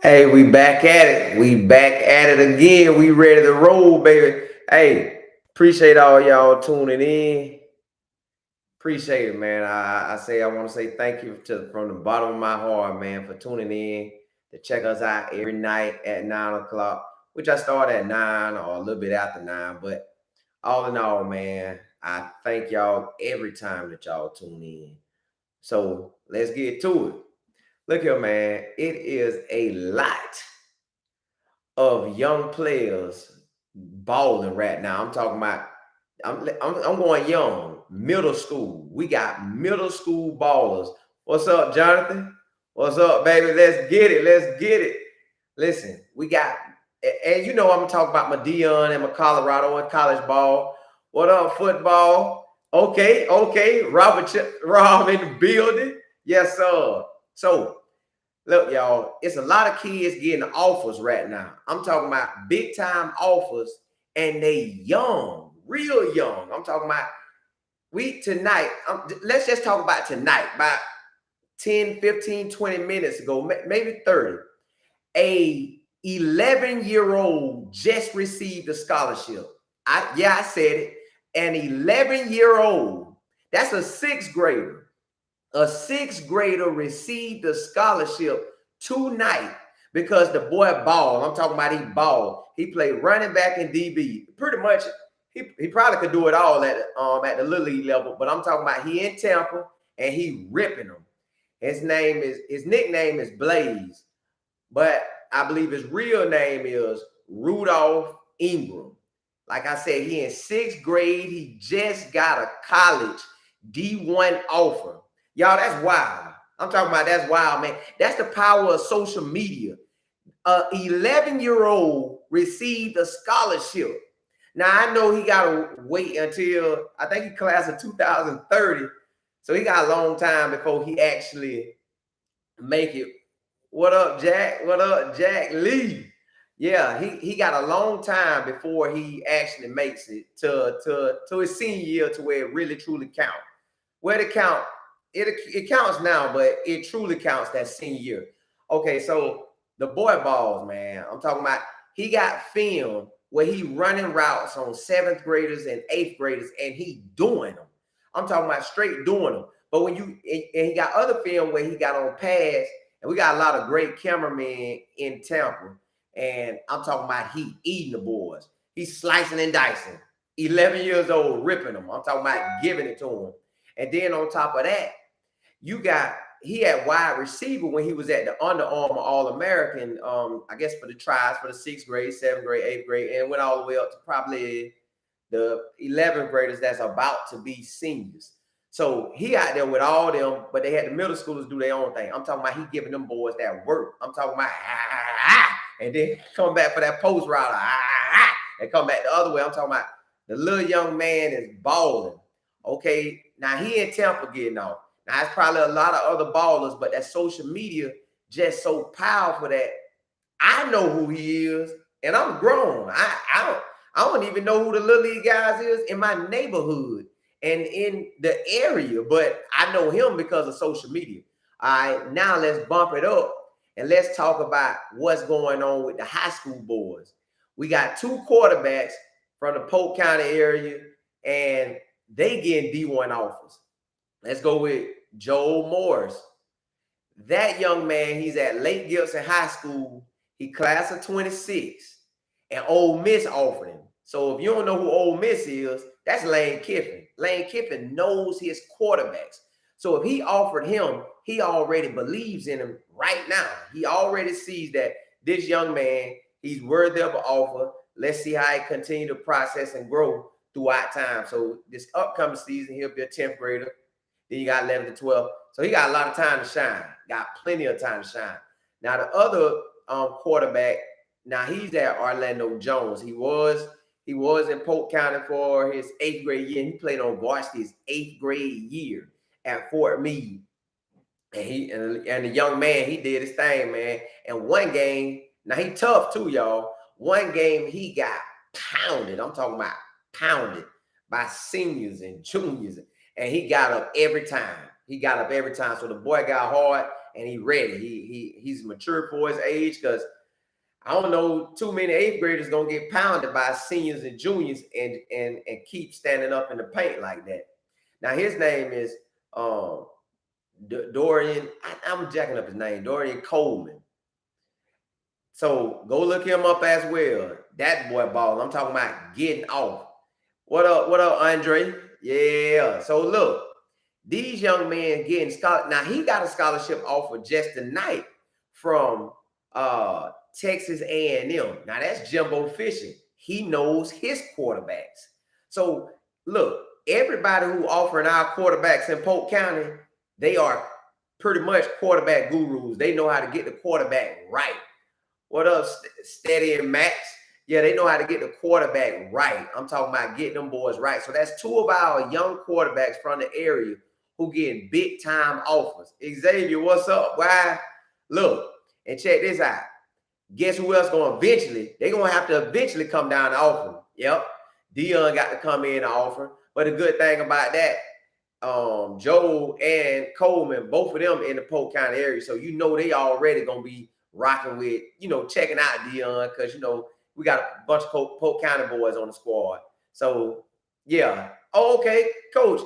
Hey, we back at it. We back at it again. We ready to roll, baby. Hey, appreciate all y'all tuning in. Appreciate it, man. I want to say thank you to from the bottom of my heart, man, for tuning in to check us out every night at 9 o'clock, which I start at 9 or a little bit after 9. But all in all, man, I thank y'all every time that y'all tune in. So let's get to it. Look here, man. It is a lot of young players balling right now. I'm talking about I'm going young, middle school. We got middle school ballers. What's up, Jonathan? What's up, baby? Let's get it. Let's get it. Listen, we got, and you know I'm gonna talk about my Deion and my Colorado and college ball. What up, football? Okay, okay. Rob in the building. Yes, sir. So look, y'all, it's a lot of kids getting offers right now. I'm talking about big time offers, and they young, real young. I'm talking about we tonight. Let's just talk about tonight, about 10, 15, 20 minutes ago, maybe 30. A 11-year-old just received a scholarship. I said it. An 11-year-old, that's a sixth grader. A sixth grader received a scholarship tonight because the boy balled. I'm talking about he balled. He played running back and DB. Pretty much, he probably could do it all at the little league level. But I'm talking about he in Tampa and he ripping them. His nickname is Blaze, but I believe his real name is Rudolph Ingram. Like I said, he in sixth grade. He just got a college D1 offer. Y'all, that's wild. I'm talking about that's wild, man. That's the power of social media. A 11-year-old received a scholarship. Now, I know he got to wait until, I think he class of 2030. So he got a long time before he actually make it. What up, Jack? What up, Jack Lee? Yeah, he got a long time before he actually makes it to his senior year to where it really truly counts. Where it count, it counts now, but it truly counts that senior year. Okay, so the boy balls, man. I'm talking about he got film where he running routes on seventh graders and eighth graders, and he doing them. I'm talking about straight doing them. But when you and he got other film where he got on pads, and we got a lot of great cameramen in Tampa, and I'm talking about he eating the boys. He's slicing and dicing. 11 years old, ripping them. I'm talking about giving it to him. And then on top of that, he had wide receiver when he was at the Under Armour All American, I guess for the tries for the sixth grade, seventh grade, eighth grade, and went all the way up to probably the 11th graders that's about to be seniors. So he out there with all them, but they had the middle schoolers do their own thing. I'm talking about he giving them boys that work. I'm talking about and then come back for that post route and come back the other way. I'm talking about the little young man is balling. Okay, now he in Tampa getting off. Now it's probably a lot of other ballers, but that social media just so powerful that I know who he is, and I'm grown. I don't even know who the little league guys is in my neighborhood and in the area, but I know him because of social media. All right, now let's bump it up and let's talk about what's going on with the high school boys. We got two quarterbacks from the Polk County area, and they getting D1 offers. Let's go with Joel Morris. That young man, he's at Lake Gibson High School. He class of 26, and Ole Miss offered him. So if you don't know who Ole Miss is, that's Lane Kiffin. Lane Kiffin knows his quarterbacks. So if he offered him, he already believes in him right now. He already sees that this young man, he's worthy of an offer. Let's see how he continue to process and grow throughout time. So this upcoming season, he'll be a 10th grader. Then you got 11 to 12. So he got a lot of time to shine. Got plenty of time to shine. Now the other quarterback, now he's at Orlando Jones. He was in Polk County for his 8th grade year. He played on varsity his 8th grade year at Fort Meade. And the young man, he did his thing, man. And one game, now he tough too, y'all. One game he got pounded. I'm talking about pounded by seniors and juniors. And he got up every time. So the boy got hard. and he ready. He's mature for his age, because I don't know too many 8th graders gonna get pounded by seniors and juniors and keep standing up in the paint like that. Now his name is Dorian. I'm jacking up his name, Dorian Coleman. So go look him up as well. That boy ball. I'm talking about getting off. What up, Andre? Yeah. So look, these young men getting scholarship. Now he got a scholarship offer just tonight from Texas A&M. Now that's Jimbo Fisher. He knows his quarterbacks. So look, everybody who offering our quarterbacks in Polk County, they are pretty much quarterback gurus. They know how to get the quarterback right. What up, Steady and Max? Yeah, they know how to get the quarterback right. I'm talking about getting them boys right. So that's 2 of our young quarterbacks from the area who getting big time offers. Xavier, what's up? Why? Look, and check this out. Guess who else going to eventually? They're going to have to eventually come down and offer. Yep. Deion got to come in and offer. But the good thing about that, Joe and Coleman, both of them in the Polk County area. So you know they already going to be rocking with, checking out Deion, because, we got a bunch of Polk County boys on the squad. So, yeah. Oh, okay, Coach.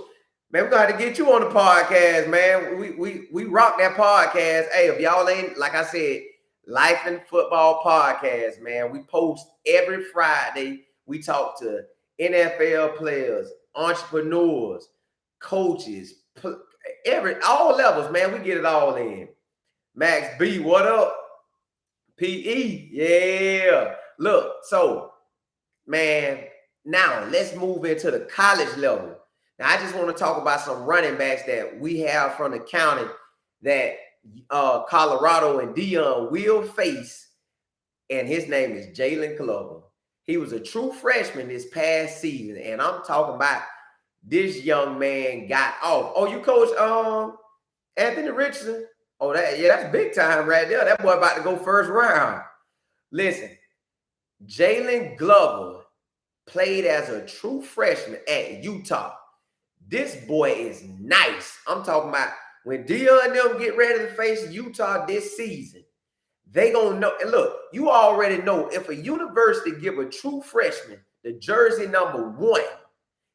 Man, we're going to have to get you on the podcast, man. We rock that podcast. Hey, if y'all ain't, like I said, Life and Football Podcast, man. We post every Friday. We talk to NFL players, entrepreneurs, coaches, all levels, man. We get it all in. Max B, what up? PE, yeah. Look, so, man, now let's move into the college level. Now, I just want to talk about some running backs that we have from the county that Colorado and Deion will face, and his name is Jalen Glover. He was a true freshman this past season, and I'm talking about this young man got off. Oh, you coach Anthony Richardson? Oh, that's big time right there. That boy about to go first round. Listen, Jalen Glover played as a true freshman at Utah. This boy is nice. I'm talking about when Deion and them get ready to face Utah this season, they gonna know. And look, you already know if a university give a true freshman the jersey number 1,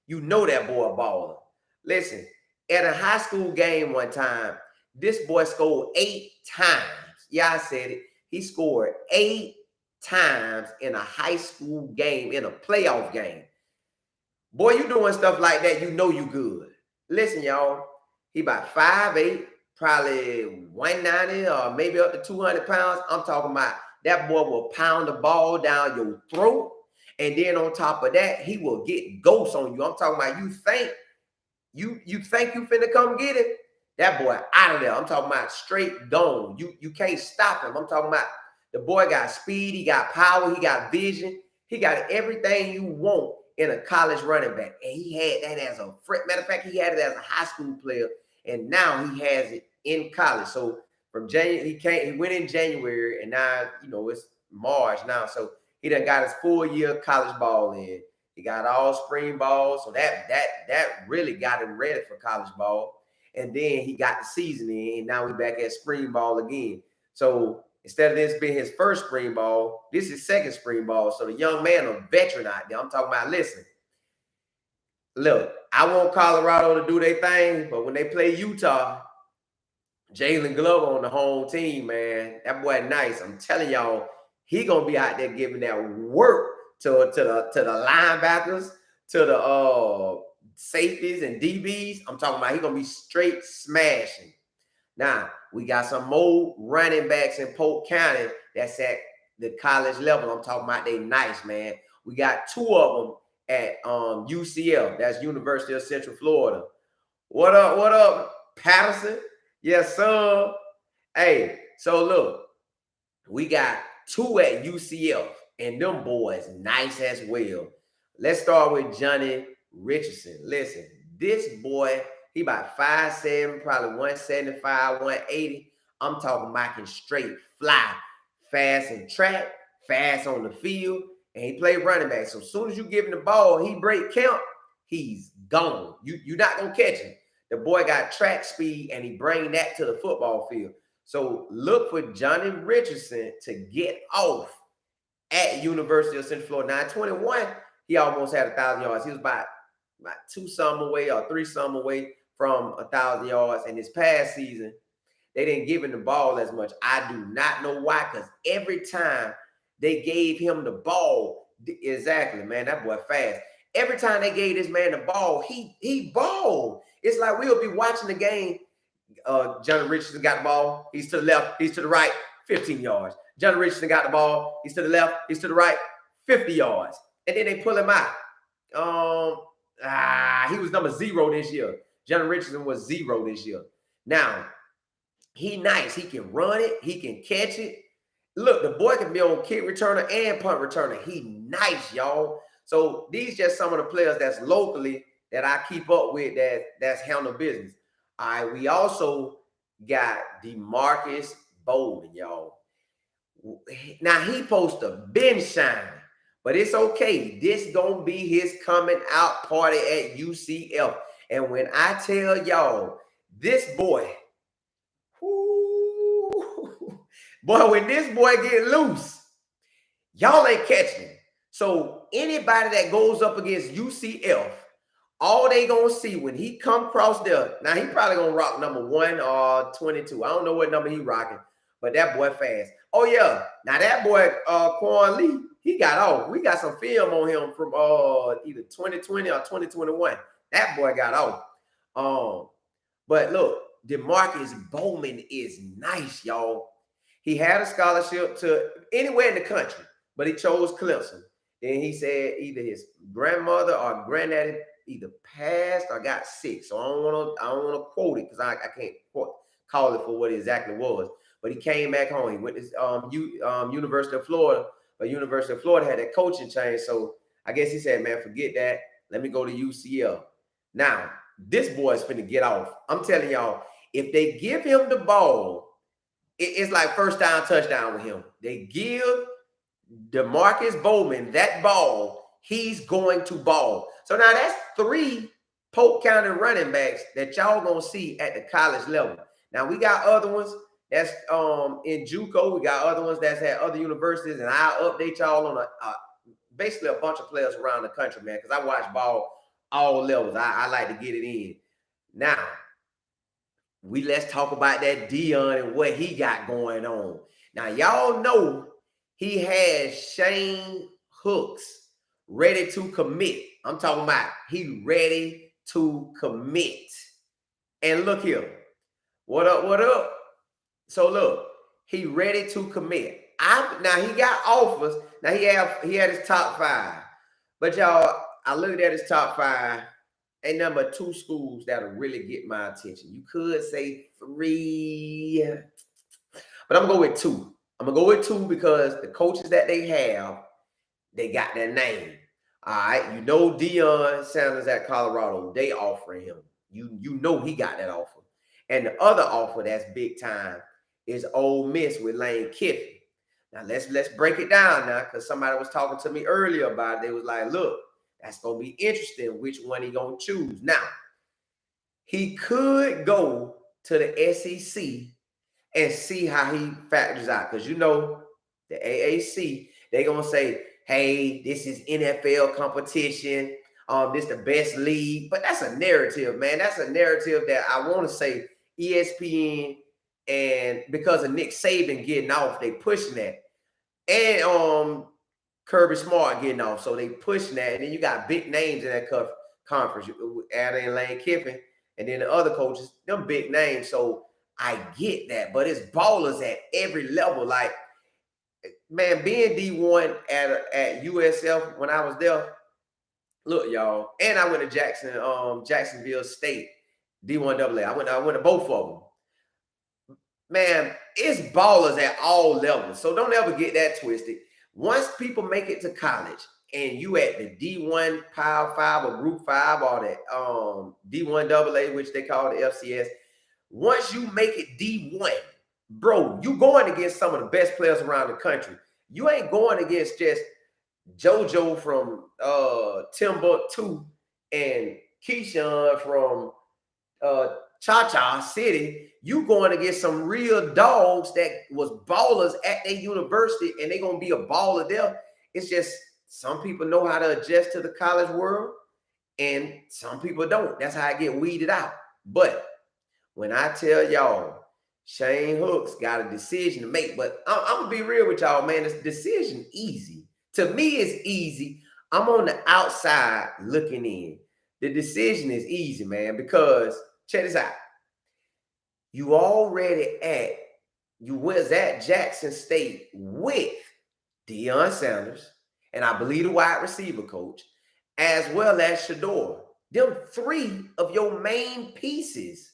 you know that boy a baller. Listen, at a high school game one time, this boy scored 8 times. Yeah, I said it. He scored 8 times in a high school game, in a playoff game. Boy, you doing stuff like that, you know you good. Listen, y'all, he about 5'8", probably 190 or maybe up to 200 pounds. I'm talking about that boy will pound the ball down your throat. And then on top of that, he will get ghosts on you. I'm talking about you think you finna come get it. That boy out of there. I'm talking about straight dome. You can't stop him. I'm talking about the boy got speed, he got power, he got vision, he got everything you want in a college running back. And he had that as a matter of fact, he had it as a high school player, and now he has it in college. So from January, he went in January, and now it's March now. So he done got his 4-year college ball in. He got all spring ball, so that really got him ready for college ball. And then he got the season in, and now we back at spring ball again. So instead of this being his first spring ball, this is second spring ball. So the young man, a veteran out there. I'm talking about, listen, look, I want Colorado to do their thing, but when they play Utah, Jalen Glover on the home team, man, that boy nice. I'm telling y'all, he gonna be out there giving that work to the linebackers, to the safeties and DBs. I'm talking about he gonna be straight smashing. Now, we got some more running backs in Polk County that's at the college level. I'm talking about they nice, man. We got 2 of them at UCF. That's University of Central Florida. What up, Patterson? Yes, sir. Hey, so look, we got 2 at UCF, and them boys nice as well. Let's start with Johnny Richardson. Listen, this boy, he about 5'7", probably 175, 180. I'm talking about can straight fly, fast in track, fast on the field, and he played running back. So as soon as you give him the ball, he break count, he's gone. You're not gonna catch him. The boy got track speed, and he bring that to the football field. So look for Johnny Richardson to get off at University of Central Florida. Now, at 21, he almost had 1,000 yards. He was about 2-some away or 3-some away from 1,000 yards. And this past season, they didn't give him the ball as much. I do not know why, because every time they gave him the ball, exactly, man, that boy fast. Every time they gave this man the ball, he balled. It's like we'll be watching the game. Johnny Richardson got the ball. He's to the left. He's to the right. 15 yards. Johnny Richardson got the ball. He's to the left. He's to the right. 50 yards. And then they pull him out. He was number 0 this year. Johnny Richardson was 0 this year. Now, he nice. He can run it. He can catch it. Look, the boy can be on kick returner and punt returner. He nice, y'all. So these just some of the players that's locally that I keep up with that's handle business. All right, we also got DeMarcus Bowman, y'all. Now, he supposed to been shining, but it's okay. This gonna be his coming out party at UCF. And when I tell y'all, this boy, boy, when this boy get loose, y'all ain't catching him. So anybody that goes up against UCF, all they gonna see when he come across there, now he probably gonna rock number 1 or 22. I don't know what number he rocking, but that boy fast. Oh yeah, now that boy Quan Lee, he got off. We got some film on him from either 2020 or 2021. That boy got off. But look, DeMarcus Bowman is nice, y'all. He had a scholarship to anywhere in the country, but he chose Clemson. And he said either his grandmother or granddaddy either passed or got sick. So I don't want to quote it because I can't call it for what it exactly was. But he came back home. He went to University of Florida, but University of Florida had that coaching change. So I guess he said, man, forget that. Let me go to UCL. Now, this boy's finna get off. I'm telling y'all, if they give him the ball, it's like first down, touchdown with him. They give DeMarcus Bowman that ball, he's going to ball. So now that's 3 Polk County running backs that y'all gonna see at the college level. Now we got other ones that's in JUCO. We got other ones that's at other universities, and I'll update y'all on basically a bunch of players around the country, man, because I watch ball all levels. I like to get it in. Now, let's talk about that Deion and what he got going on. Now, y'all know he has Shane Hooks ready to commit. I'm talking about he ready to commit. And look here. What up, what up? So look, he ready to commit. Now he got offers. Now he had his top 5. But y'all, I looked at his top 5. Ain't number 2 schools that'll really get my attention. You could say 3, but I'm gonna go with 2. I'm gonna go with 2 because the coaches that they have, they got their name. All right, you know Deion Sanders at Colorado, they offering him. You know he got that offer. And the other offer that's big time is Ole Miss with Lane Kiffin. Now let's break it down now, because somebody was talking to me earlier about it. They was like, look, that's gonna be interesting which one he gonna choose. Now, he could go to the SEC and see how he factors out. Because you know, the AAC, they're gonna say, hey, this is NFL competition. This the best league. But that's a narrative, man. That's a narrative that I want to say ESPN, and because of Nick Saban getting off, they pushing that. And Kirby Smart getting off. So they pushing that. And then you got big names in that conference. Adding Lane Kiffin. And then the other coaches, them big names. So I get that. But it's ballers at every level. Like, man, being D1 at USF when I was there, look, y'all, and I went to Jacksonville State, D1AA. I went to both of them. Man, it's ballers at all levels. So don't ever get that twisted. Once people make it to college and you at the D1 Power 5 or Group 5 or the D1AA, which they call the FCS, once you make it D1, bro, you going against some of the best players around the country. You ain't going against just JoJo from Timbuktu and Keyshawn from Cha-Cha City, you going to get some real dogs that was ballers at their university, and they're going to be a baller there. It's just some people know how to adjust to the college world, and some people don't. That's how I get weeded out. But when I tell y'all, Shane Hooks got a decision to make, but I'm going to be real with y'all, man. This decision easy. To me, it's easy. I'm on the outside looking in. The decision is easy, man, because check this out. You was at Jackson State with Deion Sanders, and I believe the wide receiver coach, as well as Shador. Them three of your main pieces.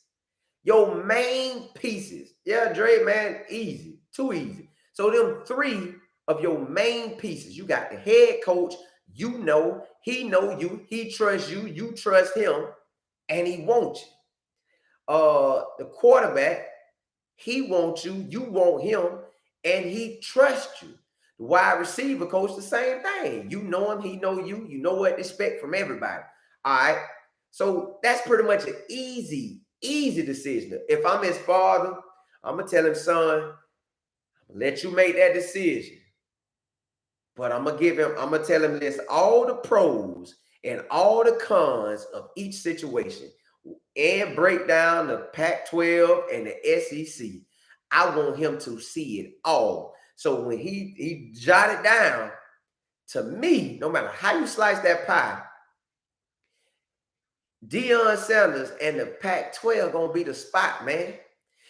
Your main pieces. Yeah, Dre, man, easy. Too easy. So them three of your main pieces. You got the head coach. You know, he know you. He trusts you. You trust him. And he wants you. The quarterback, he wants you. You want him. And he trusts you. The wide receiver coach, the same thing. You know him. He know you. You know what to expect from everybody. All right. So that's pretty much an easy decision. If I'm his father, I'm going to tell him, son, I'm going to let you make that decision. But I'm going to tell him list all the pros and all the cons of each situation and break down the Pac-12 and the SEC. I want him to see it all. So when he jotted down, to me, no matter how you slice that pie, Deion Sanders and the Pac-12 going to be the spot, man.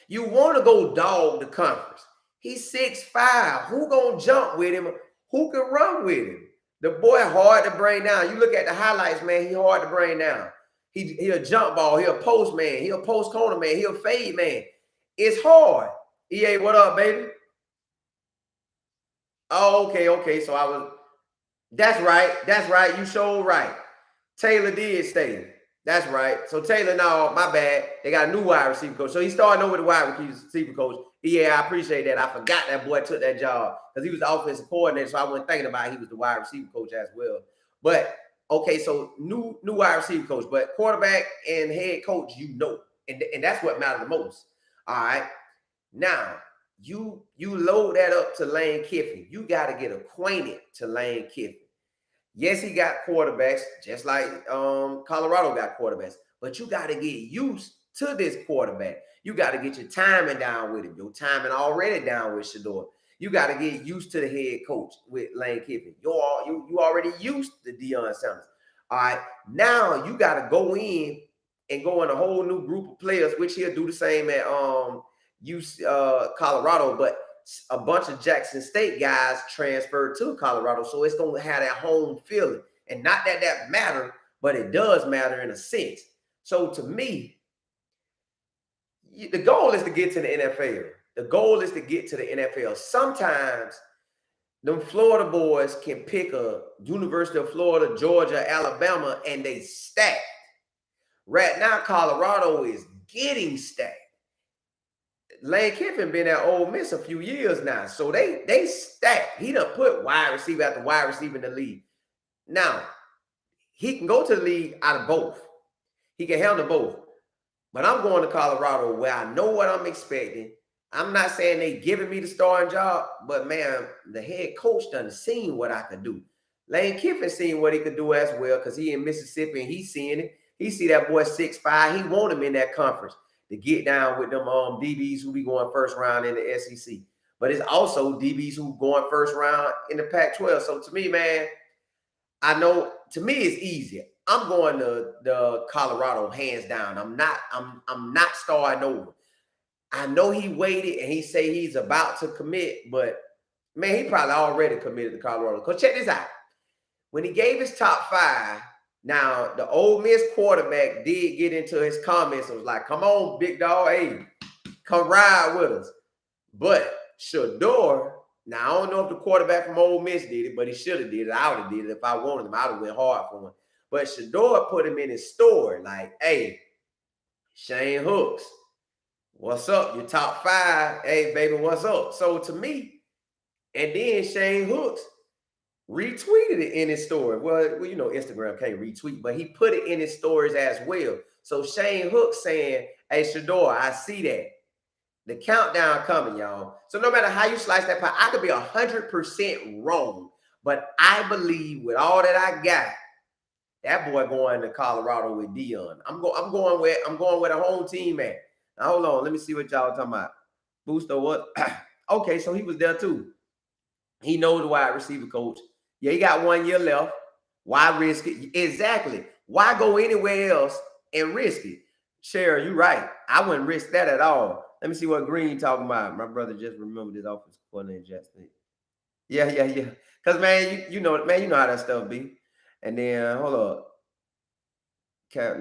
You want to go dog the conference. He's 6'5". Who going to jump with him? Who can run with him? The boy hard to bring down. You look at the highlights, man, he hard to bring down. He a jump ball. He a post man. He a post corner man. He a fade man. It's hard. EA, what up, baby? Oh, okay. So that's right. You showed right. Taylor did stay. That's right. So Taylor, no, my bad. They got a new wide receiver coach. So he started over the wide receiver coach. Yeah, I appreciate that. I forgot that boy took that job because he was the offensive coordinator. So I wasn't thinking about he was the wide receiver coach as well. But okay, so new wide receiver coach, but quarterback and head coach, you know, and that's what matters the most. All right. Now you load that up to Lane Kiffin. You got to get acquainted to Lane Kiffin. Yes, he got quarterbacks, just like Colorado got quarterbacks, but you got to get used to this quarterback. You got to get your timing down with him. Your timing already down with Shador. You got to get used to the head coach with Lane Kiffin. You already used to Deion Sanders. All right, now you got to go in and go in a whole new group of players, which he'll do the same at Colorado, but a bunch of Jackson State guys transferred to Colorado. So it's going to have that home feeling. And not that matter, but it does matter in a sense. So to me, the goal is to get to the NFL. The goal is to get to the NFL. Sometimes them Florida boys can pick a University of Florida, Georgia, Alabama, and they stack. Right now, Colorado is getting stacked. Lane Kiffin been at Ole Miss a few years now, so they stacked. He done put wide receiver after wide receiver in the league. Now, he can go to the league out of both. He can handle both. But I'm going to Colorado where I know what I'm expecting. I'm not saying they giving me the starting job, but man, the head coach done seen what I could do. Lane Kiffin seen what he could do as well because he in Mississippi and he's seeing it. He see that boy 6'5". He want him in that conference to get down with them DBs who be going first round in the SEC. But it's also DBs who going first round in the Pac-12. So to me, man, I know to me it's easier. I'm going to the Colorado hands down. I'm not starting over. I know he waited and he say he's about to commit, but man, he probably already committed to Colorado. Because check this out. When he gave his top 5, now, the Ole Miss quarterback did get into his comments and was like, come on, big dog, hey, come ride with us. But Shador, now I don't know if the quarterback from Ole Miss did it, but he should have did it. I would have did it if I wanted him. I would have went hard for him. But Shador put him in his story like, hey, Shane Hooks, what's up? Your top 5. Hey, baby, what's up? So to me, and then Shane Hooks retweeted it in his story. Well, you know, Instagram can't retweet, but he put it in his stories as well. So Shane Hooks saying, Hey, Shador, I see that. The countdown coming, y'all. So no matter how you slice that pie, I could be 100% wrong. But I believe with all that I got, that boy going to Colorado with Deion. I'm going with a home team at. Now, hold on, let me see what y'all talking about. Booster what? Okay, so he was there too. He knows the wide receiver coach. Yeah, he got 1 year left. Why risk it? Exactly. Why go anywhere else and risk it? Cheryl, you're right. I wouldn't risk that at all. Let me see what Green talking about. My brother just remembered his offensive coordinator Justin. Yeah. Cause man, you know how that stuff be. And then hold up.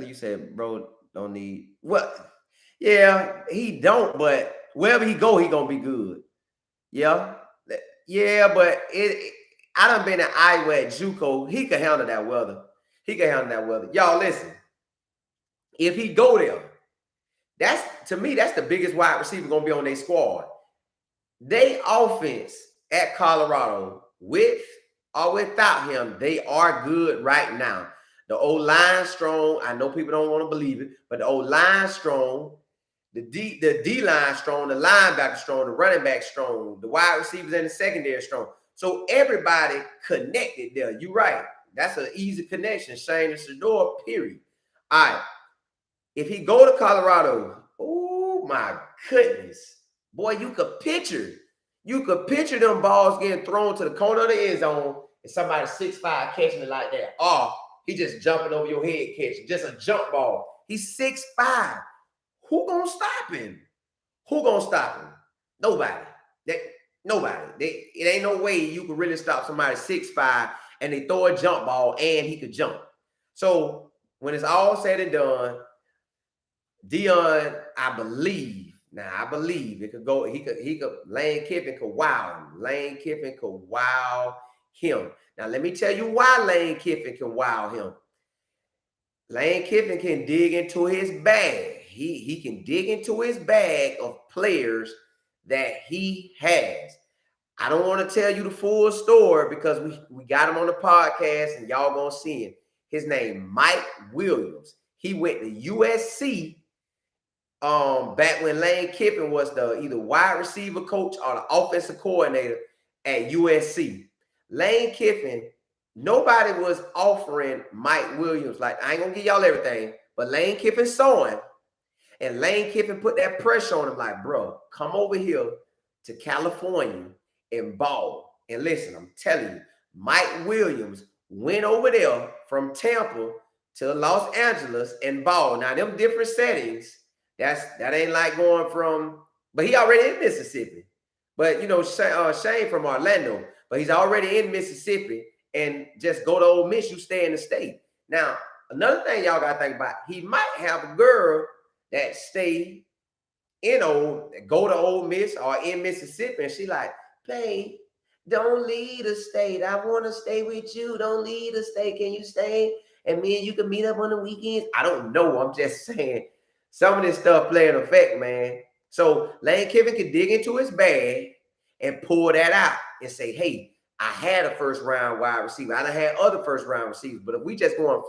You said bro don't need what? Yeah, he don't, but wherever he go, he gonna be good. Yeah. Yeah, but I done been in Iowa at JUCO. He could handle that weather. Y'all listen. If he go there, that's the biggest wide receiver gonna be on their squad. They offense at Colorado, with or without him, they are good right now. The O-line strong. I know people don't want to believe it, but the O-line strong. The D-line strong, the linebacker strong, the running back strong, the wide receivers and the secondary strong. So everybody connected there. You're right. That's an easy connection. Shane and Shador, period. All right. If he go to Colorado, oh my goodness. Boy, you could picture them balls getting thrown to the corner of the end zone and somebody 6'5" catching it like that. Or he just jumping over your head catching. Just a jump ball. He's 6'5". Who gonna stop him? Nobody. Nobody. It ain't no way you could really stop somebody 6'5" and they throw a jump ball and he could jump. So when it's all said and done, Deion, I believe it could go. Lane Kiffin could wow him. Now let me tell you why Lane Kiffin can wow him. Lane Kiffin can dig into his bag. He can dig into his bag of players that he has. I don't want to tell you the full story because we got him on the podcast and y'all gonna see him. His name Mike Williams. He went to USC back when Lane Kiffin was the either wide receiver coach or the offensive coordinator at USC. Lane Kiffin, nobody was offering Mike Williams. Like, I ain't gonna give y'all everything, but Lane Kiffin saw him. And Lane Kiffin put that pressure on him like, bro, come over here to California and ball. And listen, I'm telling you, Mike Williams went over there from Tampa to Los Angeles and ball. Now, them different settings, that ain't like going from, but he already in Mississippi. But, you know, Shane from Orlando, but he's already in Mississippi. And just go to Ole Miss, you stay in the state. Now, another thing y'all got to think about, he might have a girl that stay go to Ole Miss or in Mississippi, and she like, babe, don't leave the state. I want to stay with you. Don't leave the state. Can you stay? And me and you can meet up on the weekends. I don't know. I'm just saying some of this stuff play an effect, man. So Lane Kiffin can dig into his bag and pull that out and say, hey, I had a first round wide receiver. I done had other first round receivers. But if we just go on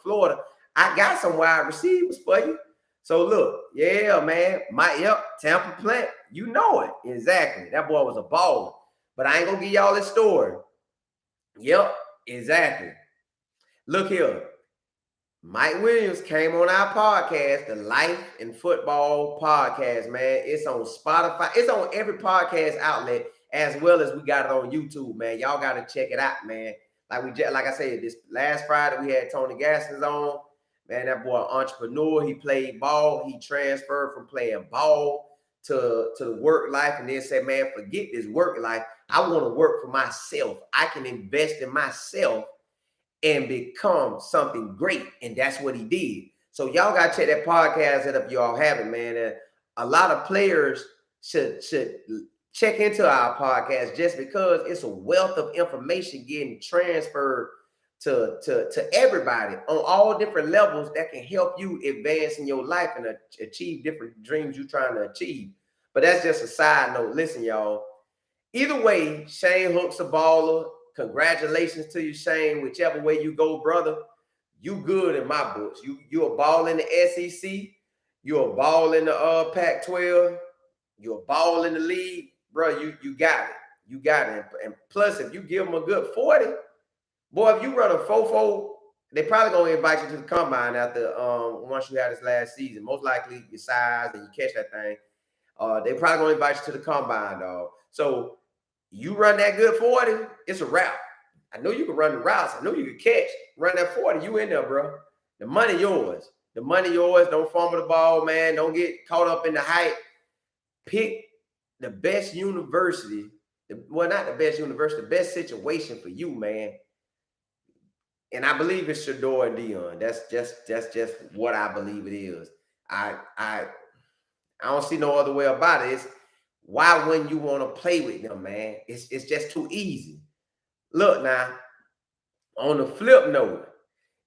Florida, I got some wide receivers for you. So look, yeah, man, Tampa plant, you know it. Exactly. That boy was a baller. But I ain't gonna give y'all this story. Yep, exactly. Look here. Mike Williams came on our podcast, the Life and Football podcast, man. It's on Spotify. It's on every podcast outlet, as well as we got it on YouTube, man. Y'all got to check it out, man. Like I said, this last Friday, we had Tony Gaskins on. Man, that boy, entrepreneur. He played ball. He transferred from playing ball to the work life, and then said, man, forget this work life. I want to work for myself. I can invest in myself and become something great. And that's what he did. So y'all got to check that podcast out if y'all haven't, man. And a lot of players should check into our podcast just because it's a wealth of information getting transferred to everybody on all different levels that can help you advance in your life and achieve different dreams you're trying to achieve. But that's just a side note. Listen, y'all. Either way, Shane Hook's a baller. Congratulations to you, Shane. Whichever way you go, brother, you good in my books. You a ball in the SEC. You're a ball in the Pac-12. You're a ball in the league, bro. You got it. You got it. And plus, if you give them a good 40, boy, if you run a 4.4, they probably gonna invite you to the combine after once you have this last season. Most likely your size and you catch that thing. They probably gonna invite you to the combine, dog. So you run that good 40, it's a wrap. I know you can run the routes. I know you can catch. Run that 40, you in there, bro. The money yours. The money yours. Don't fumble the ball, man. Don't get caught up in the hype. Pick the best university. Well, not the best university, the best situation for you, man. And I believe it's Shador and Deion. That's just what I believe it is. I don't see no other way about it. It's why wouldn't you want to play with them, man? It's just too easy. Look now, on the flip note,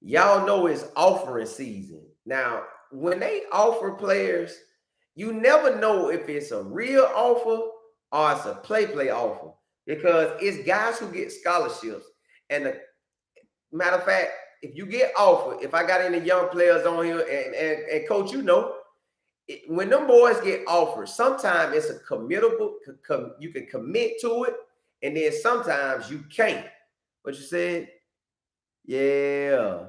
y'all know it's offering season. Now, when they offer players, you never know if it's a real offer or it's a play offer because it's guys who get scholarships. And the matter of fact, if you get offered, if I got any young players on here, and coach, you know, when them boys get offered, sometimes it's a committable, you can commit to it, and then sometimes you can't. What you said? Yeah.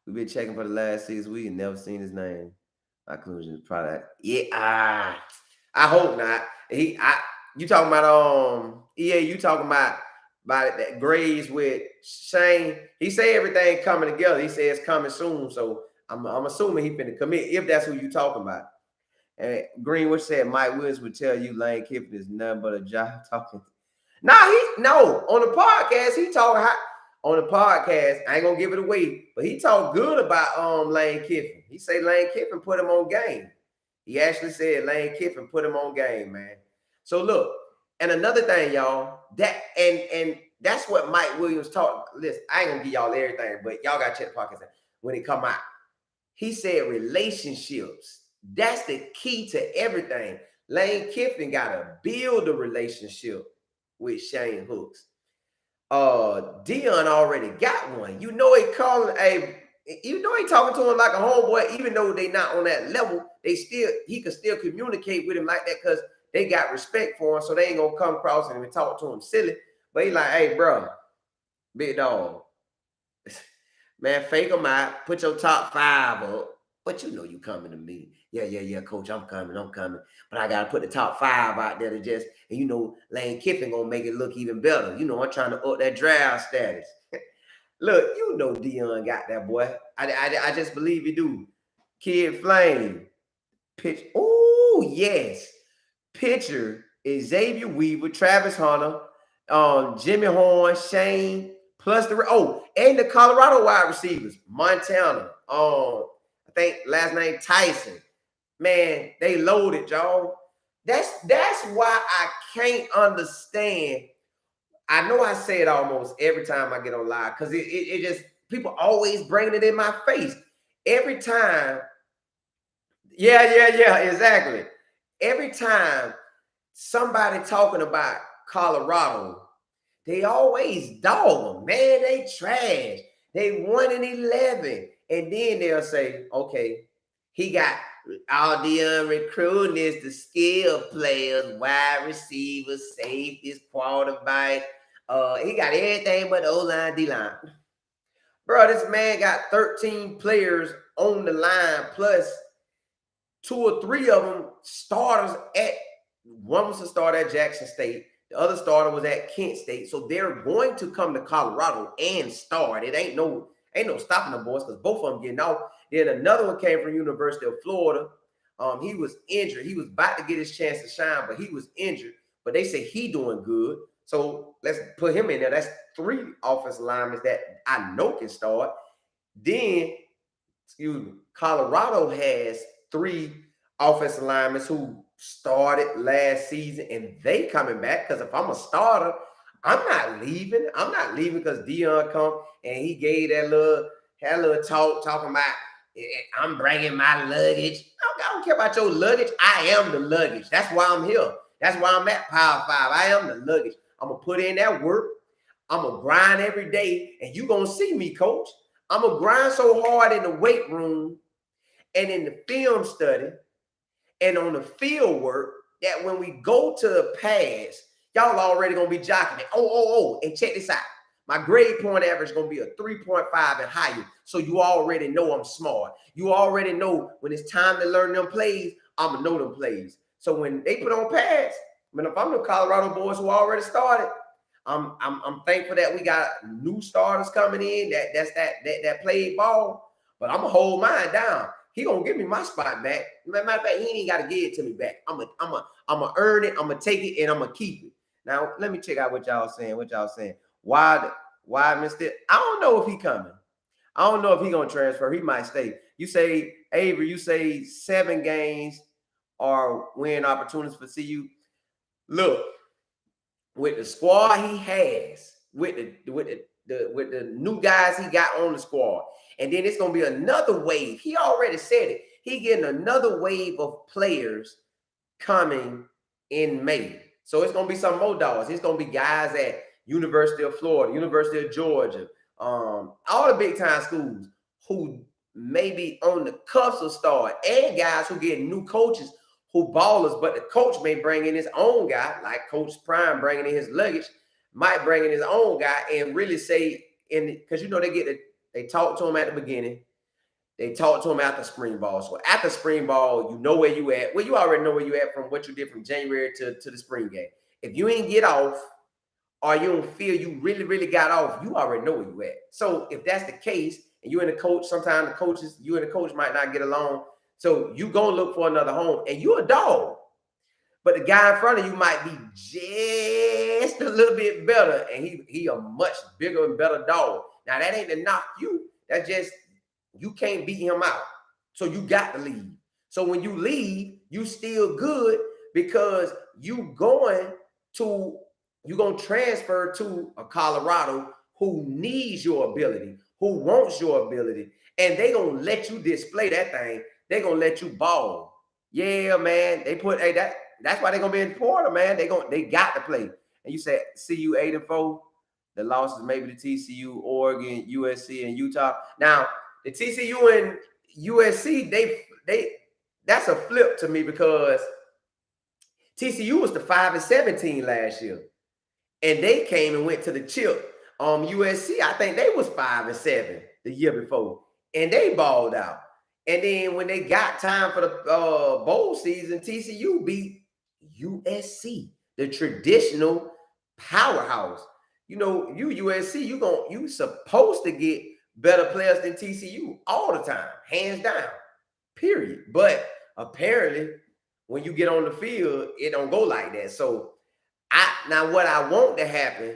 We've been checking for the last 6 weeks and never seen his name. My conclusion is probably, I hope not. You talking about you talking about that grades with Shane. He say everything coming together. He says it's coming soon. So I'm assuming he finna commit if that's who you talking about. And Greenwood said Mike Williams would tell you Lane Kiffin is nothing but a job talking. No, on the podcast, he talking hot. On the podcast, I ain't gonna give it away, but he talked good about Lane Kiffin. He say Lane Kiffin put him on game. He actually said Lane Kiffin put him on game, man. So look, and another thing, y'all, that and that's what Mike Williams talked. Listen, I ain't gonna give y'all everything, but y'all gotta check the podcast when it come out. He said relationships. That's the key to everything. Lane Kiffin gotta build a relationship with Shane Hooks. Deion already got one. You know he calling he talking to him like a homeboy, even though they not on that level, he can still communicate with him like that because they got respect for him, so they ain't gonna come across him and talk to him silly. But he like, hey, bro, big dog, man, fake them out, put your top 5 up. But you know you coming to me. Yeah, coach, I'm coming. But I got to put the top 5 out there to just, and you know, Lane Kiffin going to make it look even better. You know, I'm trying to up that draft status. Look, you know Deion got that, boy. I just believe he do. Kid Flame. Pitch. Oh, yes. Pitcher is Xavier Weaver, Travis Hunter, Jimmy Horn, Shane, plus and the Colorado wide receivers, Montana, I think last name Tyson. Man, they loaded, y'all. That's why I can't understand. I know I say it almost every time I get on live because it just, people always bringing it in my face. Every time. Yeah, exactly. Every time somebody talking about Colorado, they always dog them. Man, they trash. They 1-11. And then they'll say, okay, he got all the recruiting is the skill players, wide receivers, safeties, quarterbacks. He got everything but the O-line, D-line. Bro, this man got 13 players on the line, plus 2 or 3 of them starters one was a starter at Jackson State. The other starter was at Kent State. So they're going to come to Colorado and start. It ain't no stopping the boys because both of them getting out. Then another one came from University of Florida. He was injured. He was about to get his chance to shine, but he was injured. But they say he doing good. So let's put him in there. That's 3 offensive linemen that I know can start. Then, Colorado has 3 offensive linemen who started last season, and they coming back because if I'm a starter, I'm not leaving. I'm not leaving because Deion come and he gave that little talking about I'm bringing my luggage. I don't care about your luggage. I am the luggage. That's why I'm here. That's why I'm at Power 5. I am the luggage. I'm going to put in that work. I'm going to grind every day, and you going to see me, coach. I'm going to grind so hard in the weight room, and in the film study and on the field work, that when we go to the pass, y'all already gonna be jocking it. And check this out. My grade point average is gonna be a 3.5 and higher. So you already know I'm smart. You already know when it's time to learn them plays, I'm gonna know them plays. So when they put on pads, I mean, if I'm the Colorado boys who already started, I'm thankful that we got new starters coming in that played ball. But I'm gonna hold mine down. He gonna give me my spot back. Matter of fact, he ain't gotta give it to me back. I'm gonna earn it. I'm gonna take it and I'm gonna keep it. Now let me check out what y'all saying. Why Mr. I don't know if he coming. I don't know if he gonna transfer. He might stay. You say Avery. You say 7 games are win opportunities for CU. Look, with the squad he has, with the new guys he got on the squad, and then it's gonna be another wave. He already said it. He getting another wave of players coming in May. So it's gonna be some more dogs. It's gonna be guys at University of Florida, University of Georgia, all the big time schools who may be on the cusp of start, and guys who get new coaches who ballers, but the coach may bring in his own guy, like Coach Prime bringing in his luggage, might bring in his own guy and really say, because you know they talk to him at the beginning, they talk to him after spring ball. So after spring ball, you know where you at. Well, you already know where you at from what you did from January to the spring game. If you ain't get off, or you don't feel you really got off, you already know where you at. So if that's the case, and you and the coach, sometimes you and the coach might not get along. So you gonna look for another home, and you're a dog. But the guy in front of you might be just a little bit better, and he a much bigger and better dog. Now that ain't to knock you. That's just you can't beat him out. So you got to leave. So when you leave, you still good because you gonna transfer to a Colorado who needs your ability, who wants your ability, and they gonna let you display that thing. They gonna let you ball. Yeah, man. That's why they're gonna be in Florida, man. They got to play. And you said CU 8-4. The losses maybe to TCU, Oregon, USC, and Utah. Now the TCU and USC, that's a flip to me because TCU was the 5-17 last year, and they came and went to the chip. USC, I think they was 5-7 the year before, and they balled out. And then when they got time for the bowl season, TCU beat USC, the traditional powerhouse. You know, USC, you supposed to get better players than TCU all the time, hands down, period. But apparently, when you get on the field, it don't go like that. So now what I want to happen,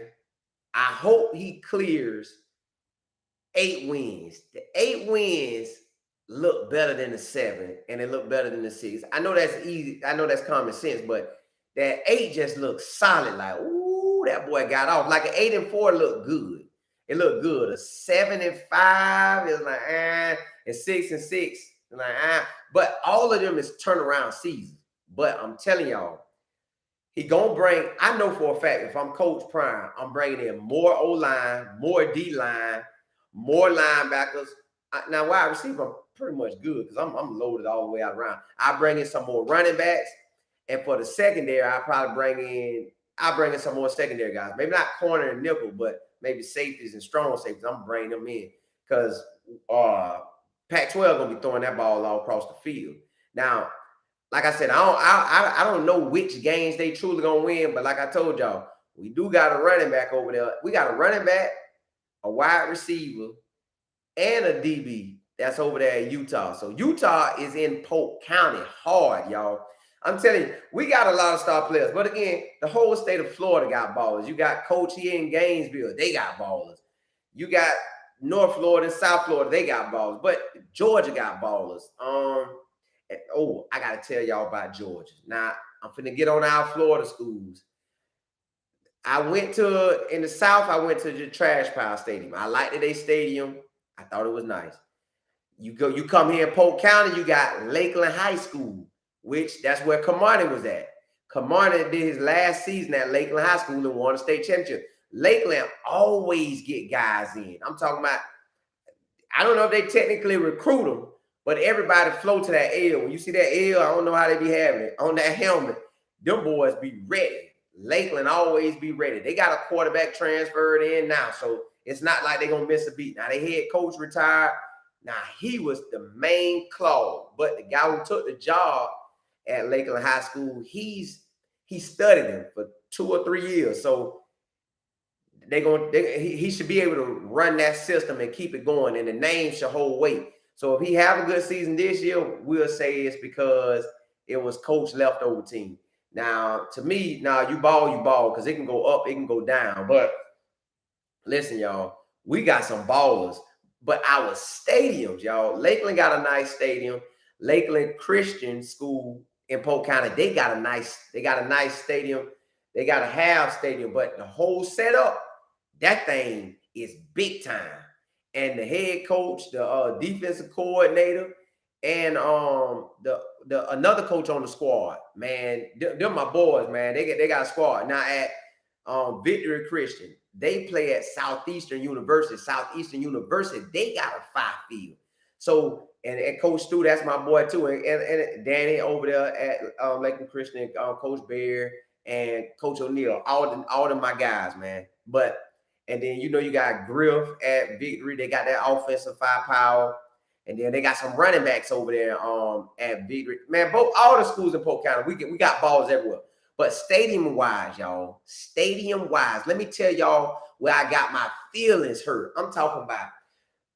I hope he clears 8 wins. The 8 wins look better than the 7, and they look better than the 6. I know that's easy. I know that's common sense, but that 8 just looks solid. Like, ooh, that boy got off. Like an 8-4 looked good. It looked good. A 7-5 is like, and 6-6 is like, But all of them is turnaround seasons. But I'm telling y'all, he gonna bring. I know for a fact if I'm Coach Prime, I'm bringing in more O-line, more D-line, more linebackers. Now wide receiver, I'm pretty much good because I'm loaded all the way out around. I bring in some more running backs, and for the secondary, I'll bring in some more secondary guys. Maybe not corner and nickel, but maybe safeties and strong safeties. I'm bringing them in because Pac-12 gonna be throwing that ball all across the field. Now, like I said, I don't know which games they truly gonna win, but like I told y'all, we do got a running back over there. We got a running back, a wide receiver, and a DB that's over there at Utah. So Utah is in Polk County hard, y'all. I'm telling you, we got a lot of star players. But again, the whole state of Florida got ballers. You got Coach here in Gainesville. They got ballers. You got North Florida and South Florida. They got ballers. But Georgia got ballers. I got to tell y'all about Georgia. Now, I'm finna get on our Florida schools. In the South, I went to the Trash Pile Stadium. I liked their stadium. I thought it was nice. You come here in Polk County, you got Lakeland High School, which that's where Camardi was at. Camardi did his last season at Lakeland High School and won a state championship. Lakeland always get guys in. I'm talking about, I don't know if they technically recruit them, But everybody flow to that L. When you see that L, I don't know how they be having it on that helmet. Them boys be ready. Lakeland always be ready. They got a quarterback transferred in now, so it's not like they're gonna miss a beat. Now, they head coach retired. Now, he was the main claw, but the guy who took the job at Lakeland High School, he studied him for 2 or 3 years. So he should be able to run that system and keep it going, and the name should hold weight. So if he have a good season this year, we'll say it's because it was coach leftover team. Now, to me, now you ball, because it can go up, it can go down. But listen, y'all, we got some ballers. But our stadiums, y'all, Lakeland got a nice stadium. Lakeland Christian School in Polk County, they got a nice stadium. They got a half stadium, but the whole setup, that thing is big time. And the head coach, the defensive coordinator, and the another coach on the squad, man, they're my boys, man. They got a squad now at Victory Christian. They play at Southeastern University. Southeastern University, they got a 5-field. So, and Coach Stu, that's my boy too, and Danny over there at Lakeland Christian, Coach Bear and Coach O'Neill, all of my guys, man. But and then you got Griff at Victory. They got that offensive firepower. And then they got some running backs over there at Victory. Man, all the schools in Polk County, we got balls everywhere. But stadium-wise, y'all, let me tell y'all where I got my feelings hurt. I'm talking about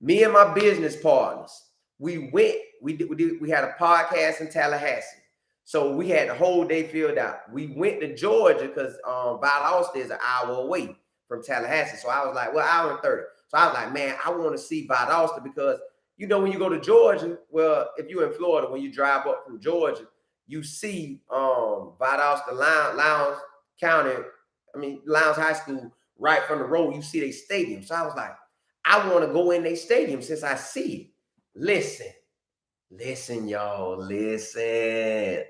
me and my business partners. We had a podcast in Tallahassee. So we had the whole day filled out. We went to Georgia because Valdosta is an hour away from Tallahassee. So I was like, well, hour and 30. So I was like, man, I want to see Valdosta because when you go to Georgia, well, if you're in Florida, when you drive up from Georgia, you see Valdosta Lowndes High School right from the road. You see their stadium. So I was like, I want to go in their stadium since I see it. Listen, y'all, listen.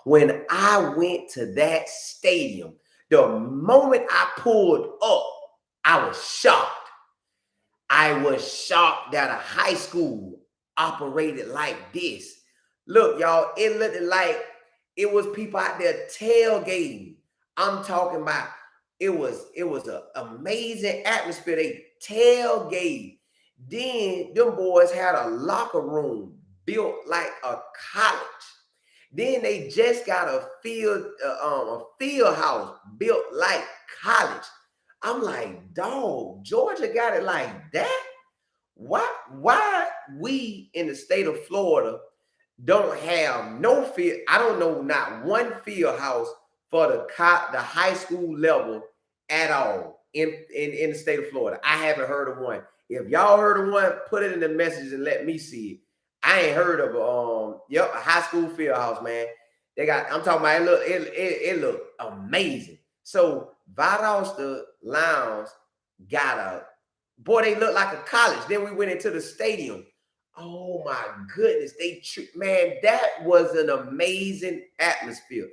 When I went to that stadium, the moment I pulled up, I was shocked. I was shocked that a high school operated like this. Look, y'all, it looked like it was people out there tailgating. I'm talking about it was an amazing atmosphere. They tailgate. Then them boys had a locker room built like a college. Then they just got a field house built like college. I'm like, dog, Georgia got it like that? Why we in the state of Florida don't have no field? I don't know, not one field house for the high school level at all in the state of Florida. I haven't heard of one. If y'all heard of one, put it in the messages and let me see it. I ain't heard of a high school field house, man. I'm talking about it look amazing. So Valdosta Lowndes got they look like a college. Then we went into the stadium. Oh my goodness, man, that was an amazing atmosphere.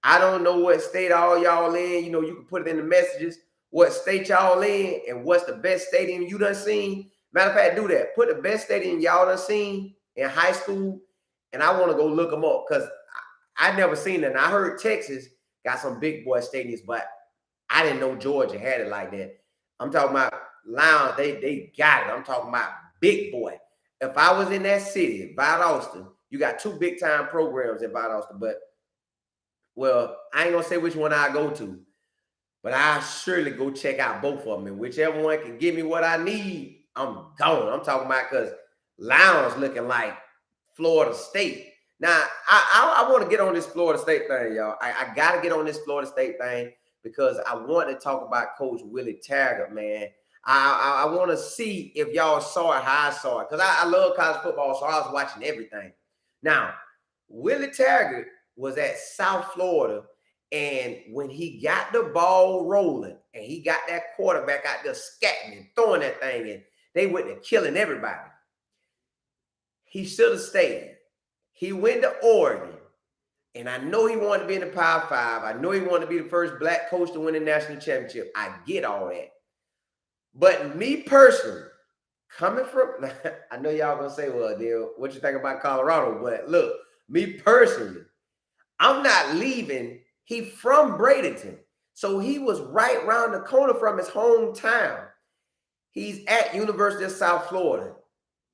I don't know what state all y'all in. You can put it in the messages what state y'all in and what's the best stadium you done seen. Matter of fact, do that. Put the best stadium y'all done seen in high school, and I want to go look them up because I never seen it. I heard Texas got some big boy stadiums, but I didn't know Georgia had it like that. I'm talking about Lowndes, they got it. I'm talking about big boy. If I was in that city, Valdosta, you got 2 big time programs in Valdosta, but well, I ain't gonna say which one I go to, but I'll surely go check out both of them. And whichever one can give me what I need, I'm gone. I'm talking about because Lowndes looking like Florida State. Now, I want to get on this Florida State thing, y'all. I got to get on this Florida State thing because I want to talk about Coach Willie Taggart, man. I want to see if y'all saw it how I saw it because I love college football, so I was watching everything. Now, Willie Taggart was at South Florida, and when he got the ball rolling and he got that quarterback out there scatting and throwing that thing in, they went to killing everybody. He should have stayed. He went to Oregon, and I know he wanted to be in the Power 5. I know he wanted to be the first black coach to win the national championship. I get all that. But me personally, coming from, I know y'all gonna say, well, deal, what you think about Colorado? But look, me personally, I'm not leaving. He from Bradenton. So he was right around the corner from his hometown. He's at University of South Florida.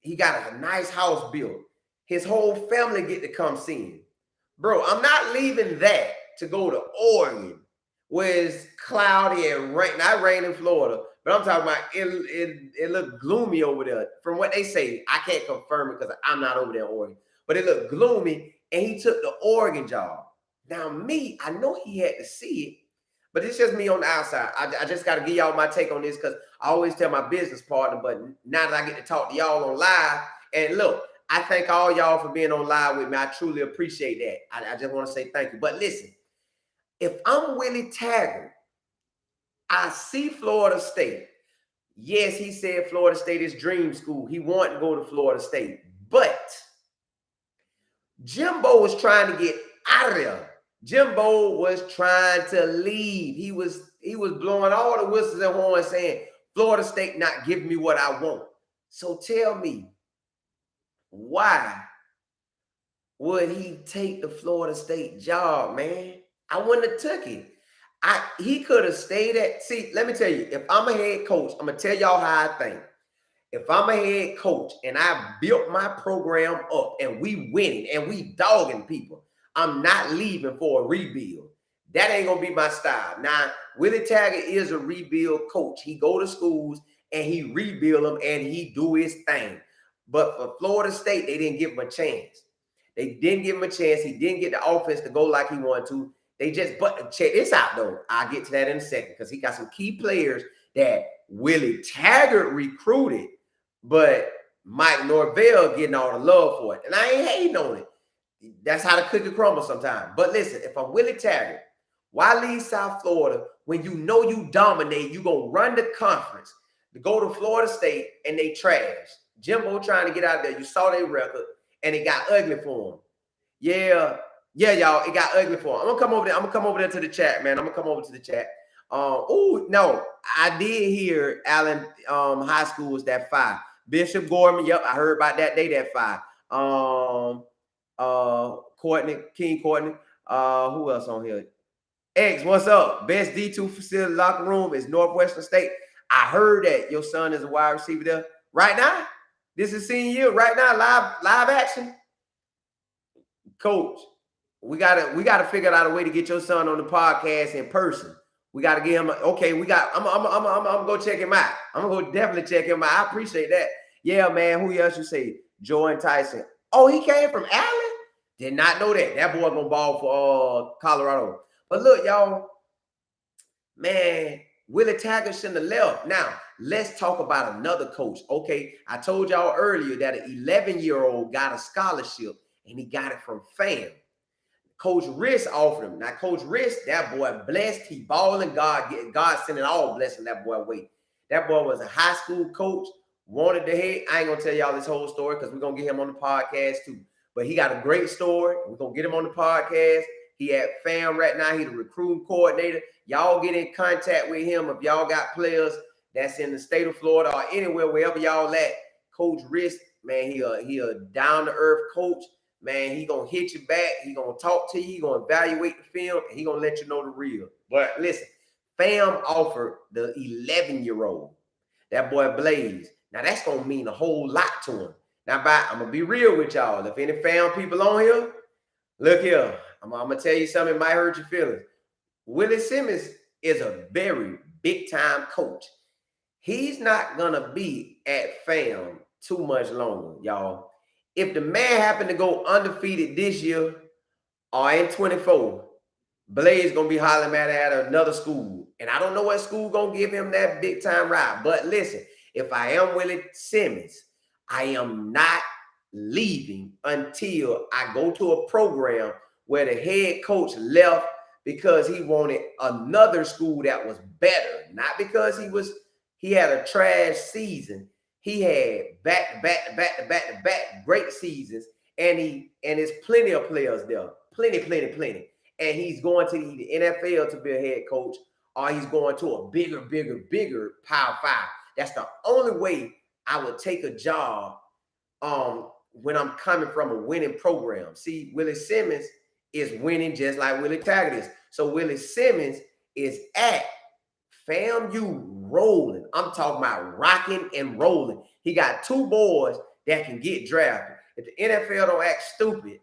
He got a nice house built. His whole family get to come see him. Bro, I'm not leaving that to go to Oregon, where it's cloudy and rain. Not rain in Florida, but I'm talking about it looked gloomy over there. From what they say, I can't confirm it because I'm not over there in Oregon. But it looked gloomy, and he took the Oregon job. Now, me, I know he had to see it, but it's just me on the outside. I just got to give y'all my take on this because I always tell my business partner, but now that I get to talk to y'all on live, and look, I thank all y'all for being on live with me. I truly appreciate that. I just want to say thank you. But listen, if I'm Willie Taggart, I see Florida State. Yes, he said Florida State is dream school. He wanted to go to Florida State. But Jimbo was trying to get out of there. Jimbo was trying to leave. He was blowing all the whistles and horns saying, Florida State not giving me what I want. So tell me, why would he take the Florida State job, man? I wouldn't have took it. He could have stayed at, see, let me tell you, if I'm a head coach, I'm going to tell y'all how I think. If I'm a head coach and I built my program up and we winning and we dogging people, I'm not leaving for a rebuild. That ain't going to be my style. Now, Willie Taggart is a rebuild coach. He go to schools and he rebuild them and he do his thing. But for Florida State, they didn't give him a chance. They didn't give him a chance. He didn't get the offense to go like he wanted to. They just, but check this out, though. I'll get to that in a second because he got some key players that Willie Taggart recruited, but Mike Norvell getting all the love for it. And I ain't hating on it. That's how the cookie crumbles sometimes. But listen, if I'm Willie Taggart, why leave South Florida when you know you dominate? You going to run the conference to go to Florida State and they trash. Jimbo trying to get out of there. You saw their record and it got ugly for him. Yeah, y'all, it got ugly for him. I'm gonna come over there to the chat, man. I'm gonna come over to the chat. Oh no, I did hear Allen High School was that 5. Bishop Gorman, yep, I heard about that. They that 5. King Courtney. Who else on here? X, what's up? Best D2 facility locker room is Northwestern State. I heard that your son is a wide receiver there right now. This is senior year right now, live action. Coach, we gotta figure out a way to get your son on the podcast in person. We gotta get him. Okay, I'm gonna go check him out. I'm gonna go definitely check him out. I appreciate that. Yeah, man. Who else you say? Jordan Tyson. Oh, he came from Allen. Did not know that. That boy gonna ball for Colorado. But look, y'all, man, Willie Taggart shouldn't have left. Now, let's talk about another coach. Okay, I told y'all earlier that an 11-year-old got a scholarship and he got it from FAMU. Coach Riss offered him. Now, Coach Riss, that boy blessed. He balling. God sending all blessing that boy way. That boy was a high school coach, wanted to head. I ain't going to tell y'all this whole story because we're going to get him on the podcast too. But he got a great story. We're going to get him on the podcast. He at FAM right now. He's the recruiting coordinator. Y'all get in contact with him if y'all got players that's in the state of Florida or anywhere, wherever y'all at. Coach Riss, man, he a down-to-earth coach. Man, he going to hit you back. He going to talk to you. He going to evaluate the film, and he going to let you know the real. But listen, FAM offered the 11-year-old, that boy Blaze. Now, that's going to mean a whole lot to him. Now, I'm going to be real with y'all. If any FAM people on here, look here. I'm going to tell you something that might hurt your feelings. Willie Simmons is a very big-time coach. He's not going to be at FAM too much longer, y'all. If the man happened to go undefeated this year or in 24, Blaze going to be hollering at another school. And I don't know what school going to give him that big-time ride. But listen, if I am Willie Simmons, I am not leaving until I go to a program where the head coach left because he wanted another school that was better. Not because he had a trash season. He had back-to-back great seasons, and there's plenty of players there. Plenty. And he's going to the NFL to be a head coach, or he's going to a bigger Power 5. That's the only way I would take a job when I'm coming from a winning program. See, Willie Simmons is winning just like Willie Taggart is. So Willie Simmons is at FAMU rolling. I'm talking about rocking and rolling. He got 2 boys that can get drafted. If the NFL don't act stupid,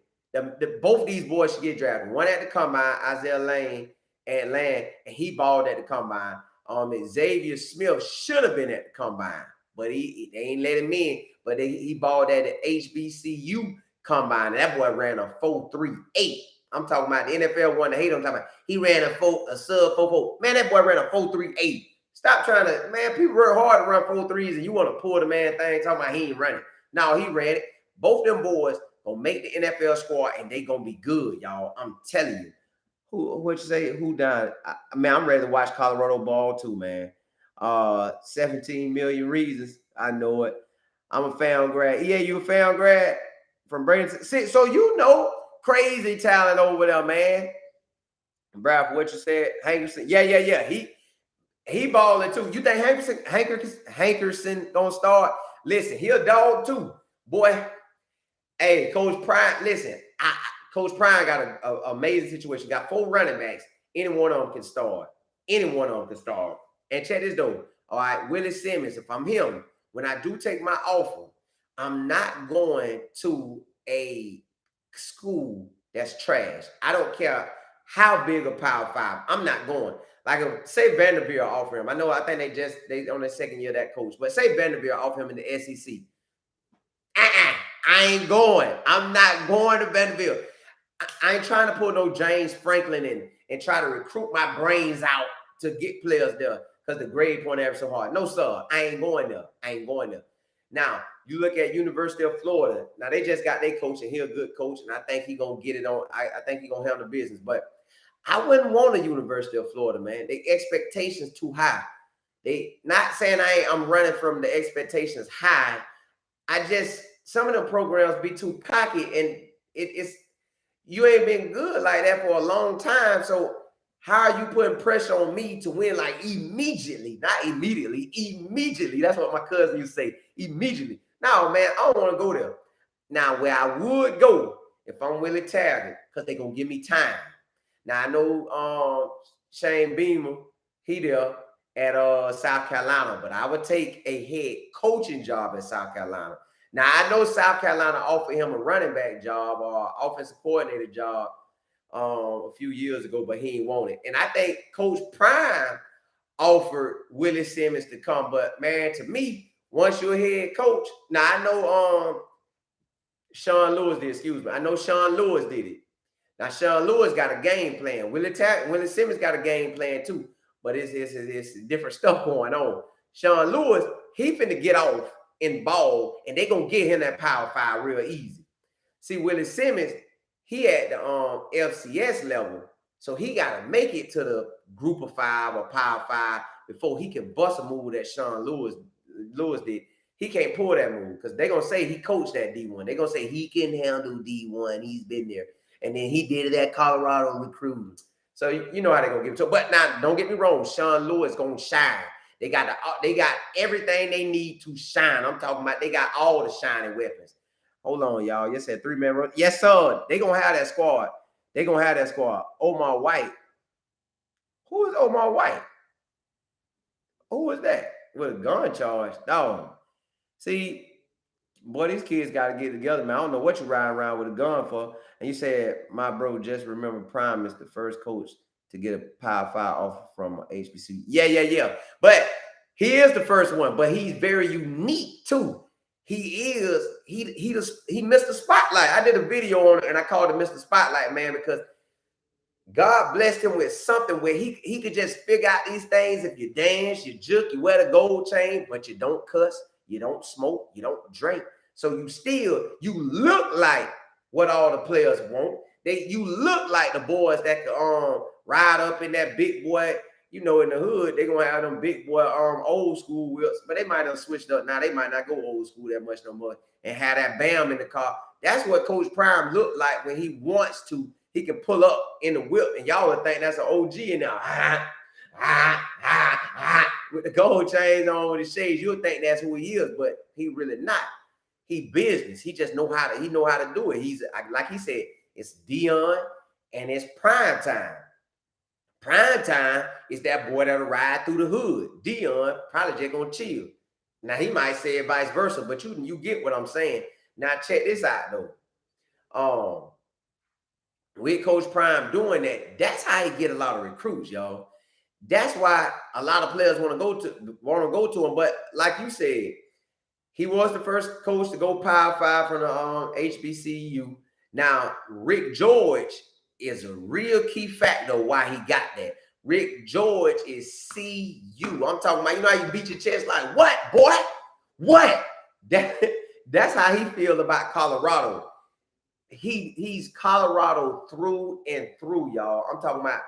both these boys should get drafted. One at the combine, Isaiah Lane and Land, and he balled at the combine. Xavier Smith should have been at the combine, but they ain't let him in. But he balled at the HBCU combine. And that boy ran a 4.38. I'm talking about the NFL one to hate. I'm talking about he ran a sub 4.4. Man, that boy ran a 4.38. Stop trying to, man, people work hard to run 4.3s and you want to pull the man thing talking about he ain't running. No, he ran it. Both them boys gonna make the NFL squad and they gonna be good, y'all. I'm telling you. What you say? Who died? Man, I'm ready to watch Colorado ball too, man. 17 million reasons. I know it. I'm a FAMU grad. Yeah, you a FAMU grad from Bradenton. So you know crazy talent over there, man. Brad, what you said, Hankerson. Yeah. He balling too. You think Hankerson gonna start? Listen, he a dog too, boy. Hey, Coach Prime. Listen, Coach Prime got an amazing situation. Got 4 running backs. Any one of them can start. And check this though. All right, Willie Simmons. If I'm him, when I do take my offer, I'm not going to a school that's trash. I don't care how big a Power 5. I'm not going. Like, say Vanderbilt offer him. I think they on their second year of that coach. But say Vanderbilt offer him in the SEC. I ain't going. I'm not going to Vanderbilt. I ain't trying to pull no James Franklin in and try to recruit my brains out to get players there because the grade point average so hard. No, sir. I ain't going there. Now, you look at University of Florida. Now, they just got their coach, and he a good coach, and I think he going to get it on. I think he going to handle business. But I wouldn't want a University of Florida, man. The expectations too high. They not saying I'm running from the expectations high. Some of them programs be too cocky, and it's you ain't been good like that for a long time. So how are you putting pressure on me to win like immediately? Not immediately, immediately. That's what my cousin used to say, immediately. No, man, I don't want to go there. Now, where I would go if I'm Willie Taggart, because they're going to give me time. Now, I know Shane Beamer, he there at South Carolina, but I would take a head coaching job at South Carolina. Now, I know South Carolina offered him a running back job or offensive coordinator job a few years ago, but he ain't want it. And I think Coach Prime offered Willie Simmons to come. But, man, to me, once you're a head coach, now I know Sean Lewis did, I know Sean Lewis did it. Now, Sean Lewis got a game plan. Willie Simmons got a game plan too, but it's different stuff going on. Sean Lewis, he finna get off in ball, and they gonna get him that Power 5 real easy. See, Willie Simmons, he at the FCS level, so he got to make it to the Group of 5 or Power 5 before he can bust a move that Sean Lewis did. He can't pull that move because they're gonna say he coached that D1. They're gonna say he can handle D1. He's been there. And then he did it at Colorado recruiting. So you know how they're gonna give it to him. But now, don't get me wrong, Sean Lewis gonna shine. They got everything they need to shine. I'm talking about they got all the shining weapons. Hold on, y'all. You said 3-man run. Yes, sir. They gonna have that squad. Omar White. Who is Omar White? Who is that? With a gun charge. No. See, boy, these kids got to get together, man. I don't know what you riding around with a gun for. And you said, my bro, just remember Prime is the first coach to get a Power 5 offer from HBCU. Yeah. But he is the first one, but he's very unique too. He missed the spotlight. I did a video on it and I called him Mr. Spotlight, man, because God blessed him with something where he could just figure out these things. If you dance, you juke, you wear the gold chain, but you don't cuss, you don't smoke, you don't drink. So you look like what all the players want. You look like the boys that could ride up in that big boy, in the hood. They're gonna have them big boy old school wheels, but they might have switched up. Now they might not go old school that much no more and have that bam in the car. That's what Coach Prime looked like when he wants to. He can pull up in the whip, and y'all would think that's an OG in there. with the gold chains on with the shades, you'll think that's who he is, but he really not. He business. He just know how to do it. He's like he said, it's Deion and it's prime time. Prime time is that boy that'll ride through the hood. Deion probably just gonna chill. Now he might say it vice versa, but you get what I'm saying. Now check this out though. With Coach Prime doing that, that's how he get a lot of recruits, y'all. That's why a lot of players want to go to him. But like you said, he was the first coach to go Power 5 from the HBCU. Now, Rick George is a real key factor why he got that. Rick George is CU. I'm talking about, you know how you beat your chest like, what, boy? What? That's how he feels about Colorado. He's Colorado through and through, y'all. I'm talking about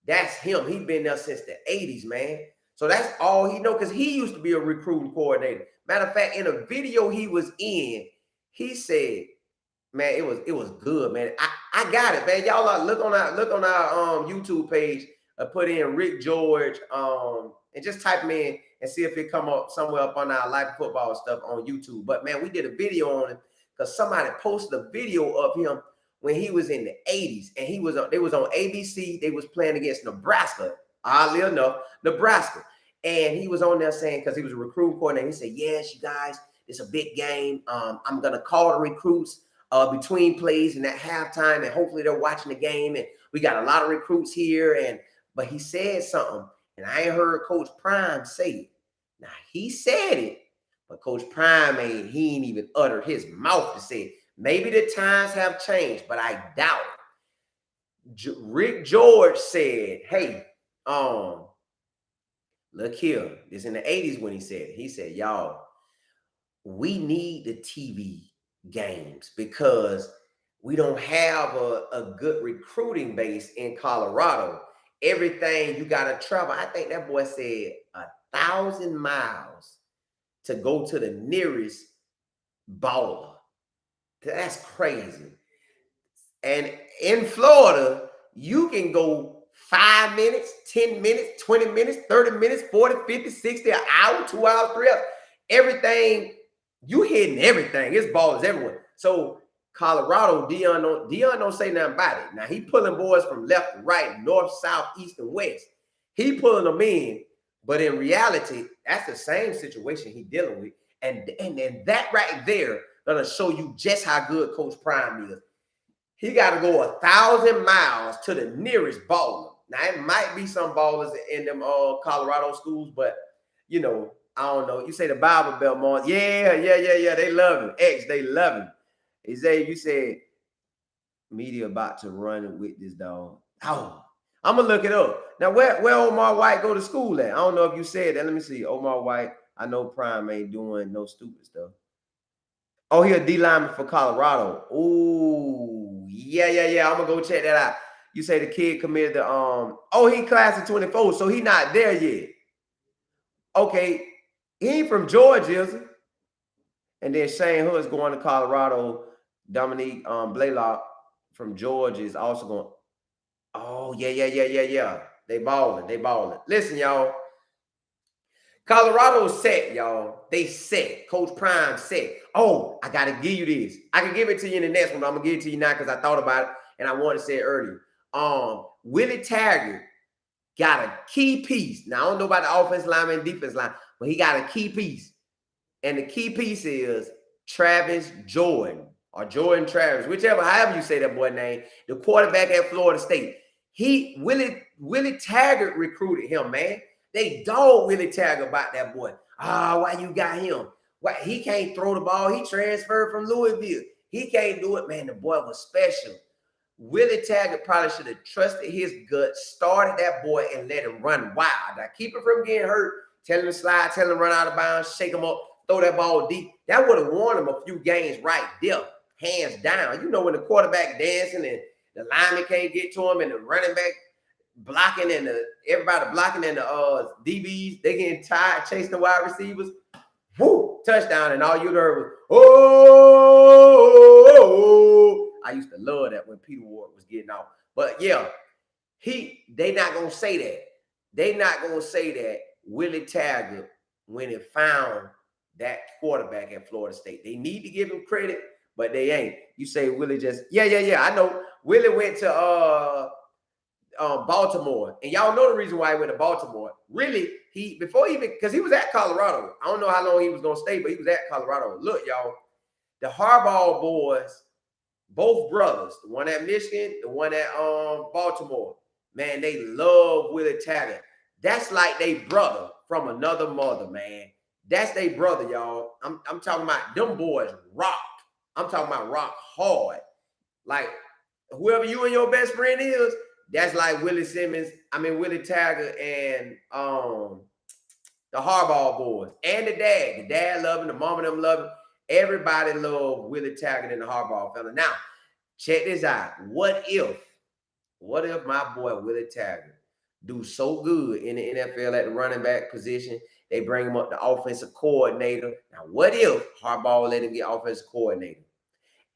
that's him. He's been there since the 80s, man. So that's all he know, because he used to be a recruiting coordinator. Matter of fact, in a video he was in, he said, man, it was good, man. I got it, man. Y'all look on our YouTube page, put in Rick George, and just type him in and see if it come up somewhere up on our live football stuff on YouTube. But man, we did a video on him because somebody posted a video of him when he was in the 80s, and they was on ABC. They was playing against Nebraska, oddly enough, Nebraska. And he was on there saying, because he was a recruit coordinator, he said, yes, you guys, it's a big game. I'm going to call the recruits between plays and at halftime, and hopefully they're watching the game. And we got a lot of recruits here. But he said something, and I ain't heard Coach Prime say it. Now, he said it, but Coach Prime he ain't even uttered his mouth to say it. Maybe the times have changed, but I doubt it. Rick George said, hey, look here. This in the 80s when he said it. He said, y'all, we need the TV games because we don't have a good recruiting base in Colorado. Everything you got to travel. I think that boy said 1,000 miles to go to the nearest baller. That's crazy. And in Florida, you can go 5 minutes, 10 minutes, 20 minutes, 30 minutes, 40, 50, 60, an hour, 2 hours, 3 hours. Everything, you hitting everything. It's ballers everywhere. So Colorado, Deion don't say nothing about it. Now he pulling boys from left to right, north, south, east, and west. He pulling them in, but in reality, that's the same situation he dealing with. And that right there gonna show you just how good Coach Prime is. He got to go 1,000 miles to the nearest baller. Now, it might be some ballers in them Colorado schools, but, you know, I don't know. You say the Bible Belt, Mark. Yeah. They love him. They love him. You said media about to run with this dog. Oh, I'm going to look it up. Now, where Omar White go to school at? I don't know if you said that. Let me see. Omar White, I know Prime ain't doing no stupid stuff. Oh, he a D lineman for Colorado. Ooh, yeah. I'm gonna go check that out. You say the kid committed the he class of 24, so he not there yet. Okay, he ain't from Georgia, is he? And then Shane Hood's going to Colorado. Dominique Blaylock from Georgia is also going. Oh, yeah. They balling. Listen, y'all. Colorado's set, y'all. They set. Coach Prime set. Oh, I got to give you this. I can give it to you in the next one, but I'm going to give it to you now because I thought about it and I wanted to say it earlier. Willie Taggart got a key piece. Now, I don't know about the offense line and defense line, but he got a key piece. And the key piece is Travis Jordan or Jordan Travis, however you say that boy name, the quarterback at Florida State. Willie Taggart recruited him, man. They dog Willie Taggart about that boy. Why you got him? Why he can't throw the ball? He transferred from Louisville. He can't do it, man. The boy was special. Willie Taggart probably should have trusted his gut, started that boy, and let him run wild. Now, keep him from getting hurt. Tell him to slide, tell him to run out of bounds, shake him up, throw that ball deep. That would have won him a few games right there, hands down. You know, when the quarterback dancing and the lineman can't get to him and the running back blocking and everybody blocking and the DBs, they getting tired chasing the wide receivers. Woo, touchdown, and all you heard was, oh. I used to love that when Peter Ward was getting out. But yeah, they not gonna say that. They not gonna say that Willie Taggart when it found that quarterback at Florida State. They need to give him credit, but they ain't. You say Willie just, yeah. I know. Willie went to Baltimore, and y'all know the reason why he went to Baltimore. Really, because he was at Colorado. I don't know how long he was gonna stay, but he was at Colorado. Look, y'all, the Harbaugh boys, both brothers, the one at Michigan, the one at Baltimore, man, they love Willie Taggart. That's like they brother from another mother, man. That's they brother, y'all. I'm talking about them boys rock. I'm talking about rock hard. Like whoever you and your best friend is, that's like Willie Taggart and the Harbaugh boys and the dad. The dad love him, the mom and them love him. Everybody love Willie Taggart and the Harbaugh family. Now, check this out. What if my boy Willie Taggart do so good in the NFL at the running back position, they bring him up to offensive coordinator. Now, what if Harbaugh let him get offensive coordinator?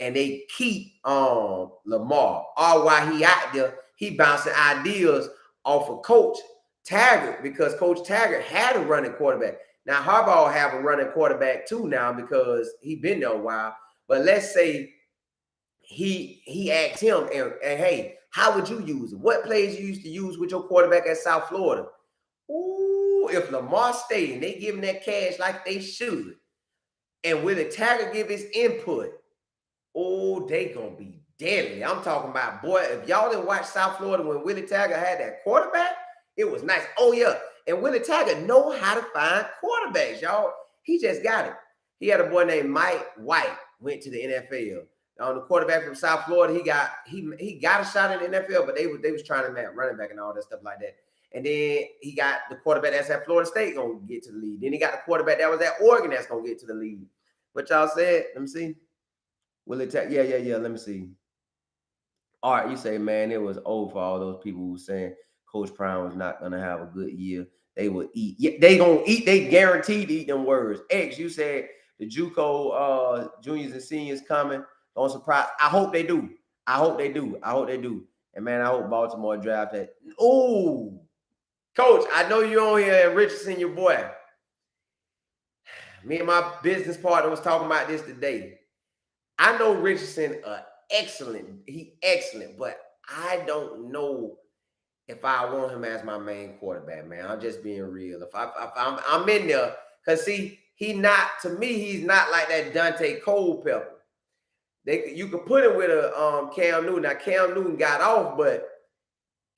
And they keep Lamar. Or while he out there, he bouncing ideas off of Coach Taggart because Coach Taggart had a running quarterback. Now, Harbaugh have a running quarterback too now because he been there a while. But let's say he asked him, and hey, how would you use it? What plays you used to use with your quarterback at South Florida? Ooh, if Lamar stayed and they give him that cash like they should, and Willie Taggart give his input, oh, they gonna be deadly. I'm talking about, boy, if y'all didn't watch South Florida when Willie Taggart had that quarterback, it was nice. Oh, yeah. And Willie Taggart know how to find quarterbacks, y'all. He just got it. He had a boy named Mike White, went to the NFL. The quarterback from South Florida, he got a shot in the NFL, but they was trying to match running back and all that stuff like that. And then he got the quarterback that's at Florida State gonna get to the league. Then he got the quarterback that was at Oregon that's gonna get to the league. What y'all said? Let me see. Willie Taggart, yeah. Let me see. All right, you say, man, it was old for all those people who saying Coach Prime was not gonna have a good year. They will eat. Yeah, they gonna eat. They guaranteed to eat them words. X, you said the JUCO juniors and seniors coming. Don't surprise. I hope they do. And man, I hope Baltimore draft that. Oh, Coach, I know you're on here and Richardson, your boy. Me and my business partner was talking about this today. I know Richardson he excellent, but I don't know if I want him as my main quarterback, man. I'm just being real. If I'm in there, because see, he's not like that Dante Culpepper. You could put him with a Cam Newton. Now Cam Newton got off, but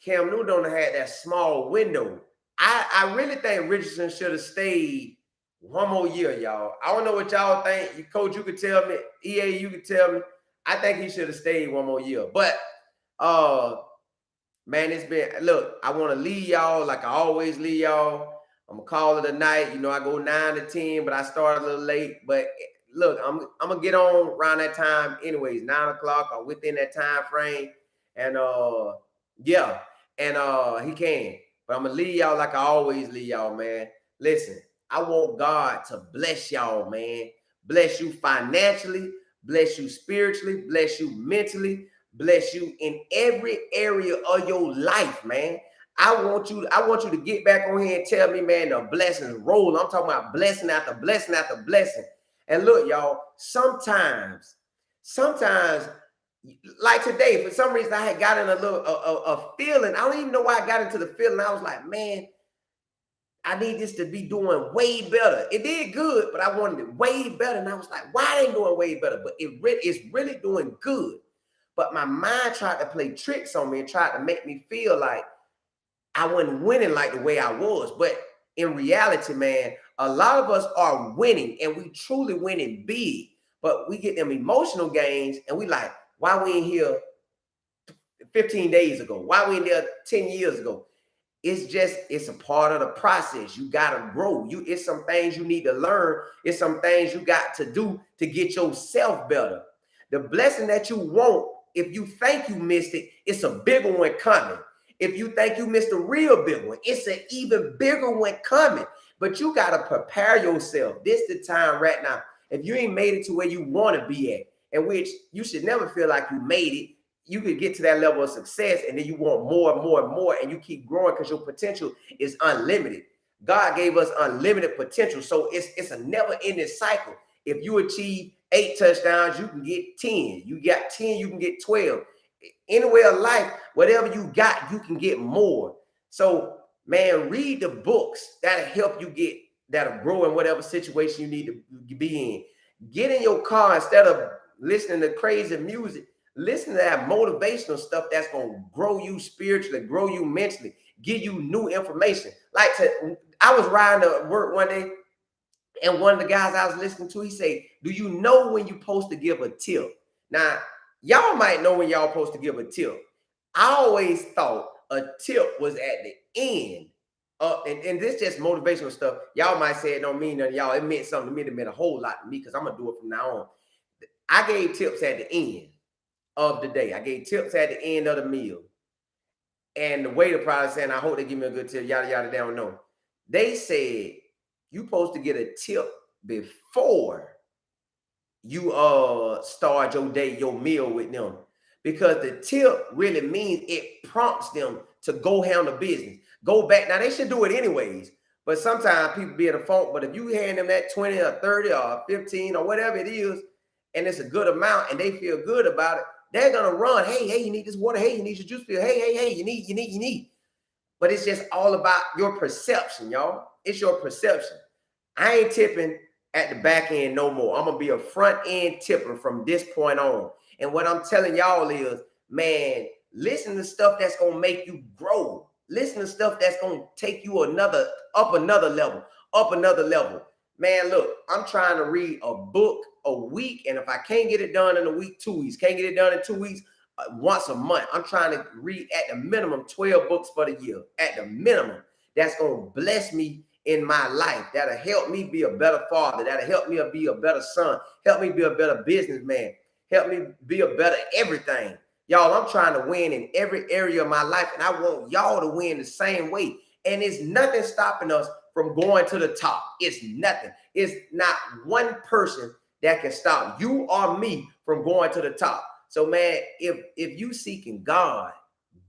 Cam Newton don't have that small window. I really think Richardson should have stayed one more year, y'all. I don't know what y'all think. Coach, you could tell me. EA, you could tell me. I think he should have stayed one more year. But man, look, I want to leave y'all like I always leave y'all. I'm gonna call it a night. You know, I go 9 to 10, but I start a little late. But look, I'm gonna get on around that time anyways, 9 o'clock or within that time frame. And yeah, and he can. But I'm gonna leave y'all like I always leave y'all, man. Listen, I want God to bless y'all, man. Bless you financially, bless you spiritually, bless you mentally, bless you in every area of your life, man. I want you to get back on here and tell me, man, the blessings roll. I'm talking about blessing after blessing after blessing. And look, y'all, sometimes, like today, for some reason, I had gotten a little a feeling. I don't even know why I got into the feeling. I was like, man, I need this to be doing way better. It did good, but I wanted it way better. And I was like, why it ain't doing way better? But it's really doing good. But my mind tried to play tricks on me and tried to make me feel like I wasn't winning like the way I was. But in reality, man, a lot of us are winning and we truly winning big. But we get them emotional gains and we like, why we ain't here 15 days ago? Why we ain't there 10 years ago? It's a part of the process. You got to grow. It's some things you need to learn. It's some things you got to do to get yourself better. The blessing that you want, if you think you missed it, it's a bigger one coming. If you think you missed a real big one, it's an even bigger one coming. But you got to prepare yourself. This is the time right now. If you ain't made it to where you want to be at, and which you should never feel like you made it, you could get to that level of success and then you want more and more and more and you keep growing because your potential is unlimited. God gave us unlimited potential. So it's a never-ending cycle. If you achieve 8 touchdowns, you can get 10. You got 10, you can get 12. Anywhere in life, whatever you got, you can get more. So, man, read the books that'll help you that'll grow in whatever situation you need to be in. Get in your car instead of listening to crazy music. Listen to that motivational stuff that's going to grow you spiritually, grow you mentally, give you new information. I was riding to work one day, and one of the guys I was listening to, he said, do you know when you're supposed to give a tip? Now, y'all might know when y'all supposed to give a tip. I always thought a tip was at the end. And this just motivational stuff. Y'all might say it don't mean nothing. Y'all, it meant something to me. It meant a whole lot to me because I'm going to do it from now on. I gave tips at the end of the day. I gave tips at the end of the meal. And the waiter probably saying, I hope they give me a good tip, yada, yada, they don't know. They said, you supposed to get a tip before you start your day, your meal with them. Because the tip really means it prompts them to go handle business. Go back. Now, they should do it anyways. But sometimes people be in a funk. But if you hand them that 20 or 30 or 15 or whatever it is, and it's a good amount and they feel good about it, they're going to run. Hey, you need this water. Hey, you need your juice. Hey, you need. But it's just all about your perception, y'all. It's your perception. I ain't tipping at the back end no more. I'm going to be a front end tipper from this point on. And what I'm telling y'all is, man, listen to stuff that's going to make you grow. Listen to stuff that's going to take you up another level. Man, look, I'm trying to read a book a week. And if I can't get it done in a week, 2 weeks, can't get it done in 2 weeks, once a month, I'm trying to read at the minimum 12 books for the year. At the minimum, that's going to bless me in my life. That'll help me be a better father. That'll help me be a better son. Help me be a better businessman. Help me be a better everything. Y'all, I'm trying to win in every area of my life, and I want y'all to win the same way. And it's nothing stopping us from going to the top. It's nothing. It's not one person that can stop you or me from going to the top. So, man, if you seeking God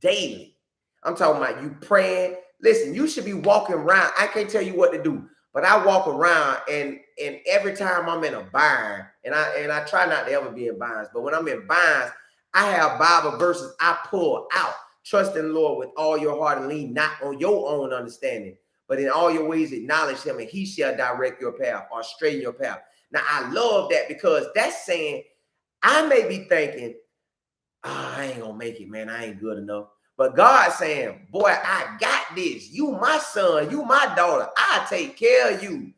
daily, I'm talking about you praying. Listen, you should be walking around. I can't tell you what to do, but I walk around and every time I'm in a bind, and I try not to ever be in binds, but when I'm in binds, I have Bible verses I pull out. Trust in the Lord with all your heart and lean not on your own understanding, but in all your ways acknowledge him and he shall direct your path or straighten your path. Now, I love that because that's saying I may be thinking, I ain't gonna make it, man. I ain't good enough. But God's saying, boy, I got this. You my son, you my daughter. I take care of you.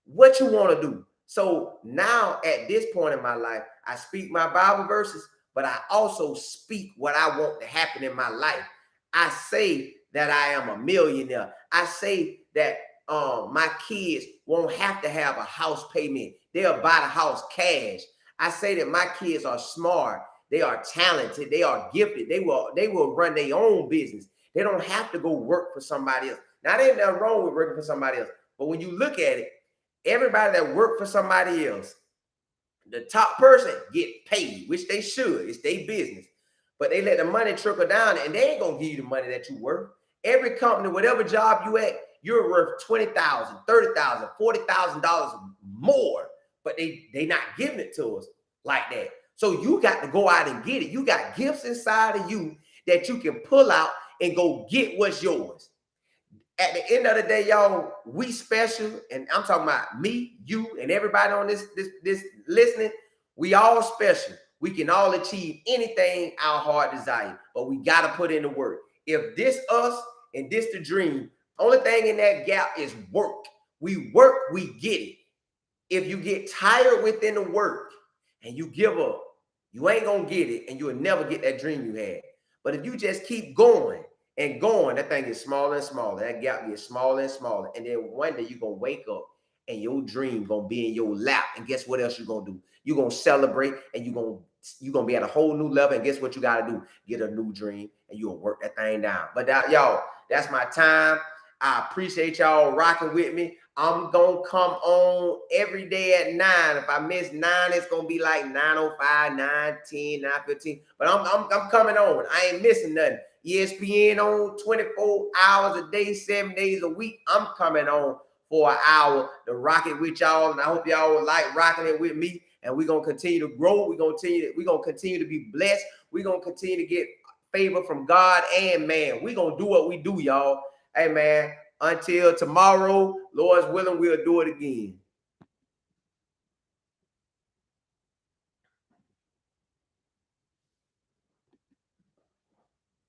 What you want to do? So now at this point in my life, I speak my Bible verses, but I also speak what I want to happen in my life. I say that I am a millionaire. I say that my kids won't have to have a house payment. They'll buy the house cash. I say that my kids are smart. They are talented. They are gifted. They will run their own business. They don't have to go work for somebody else. Now, there ain't nothing wrong with working for somebody else. But when you look at it, everybody that work for somebody else, the top person get paid, which they should. It's their business. But they let the money trickle down, and they ain't going to give you the money that you worth. Every company, whatever job you at, you're worth $20,000, $30,000, $40,000 more. But they not giving it to us like that. So you got to go out and get it. You got gifts inside of you that you can pull out and go get what's yours. At the end of the day, y'all, we special. And I'm talking about me, you, and everybody on this listening. We all special. We can all achieve anything our heart desire, but we got to put in the work. If this us and this the dream, only thing in that gap is work. We work, we get it. If you get tired within the work and you give up, you ain't going to get it, and you'll never get that dream you had. But if you just keep going and going, that thing gets smaller and smaller. That gap gets smaller and smaller. And then one day you're going to wake up and your dream going to be in your lap. And guess what else you're going to do? You're going to celebrate, and you're going to be at a whole new level. And guess what you got to do? Get a new dream, and you'll work that thing down. But y'all, that's my time. I appreciate y'all rocking with me. I'm going to come on every day at 9. If I miss 9, it's going to be like 9:05, 9:10, 9:15. But I'm coming on. I ain't missing nothing. ESPN on 24 hours a day, 7 days a week. I'm coming on for an hour to rock it with y'all, and I hope y'all like rocking it with me. And we're gonna continue to grow. We're gonna continue to be blessed. We're gonna continue to get favor from God and man. We're gonna do what we do, y'all. Hey man, until tomorrow, Lord's willing, we'll do it again.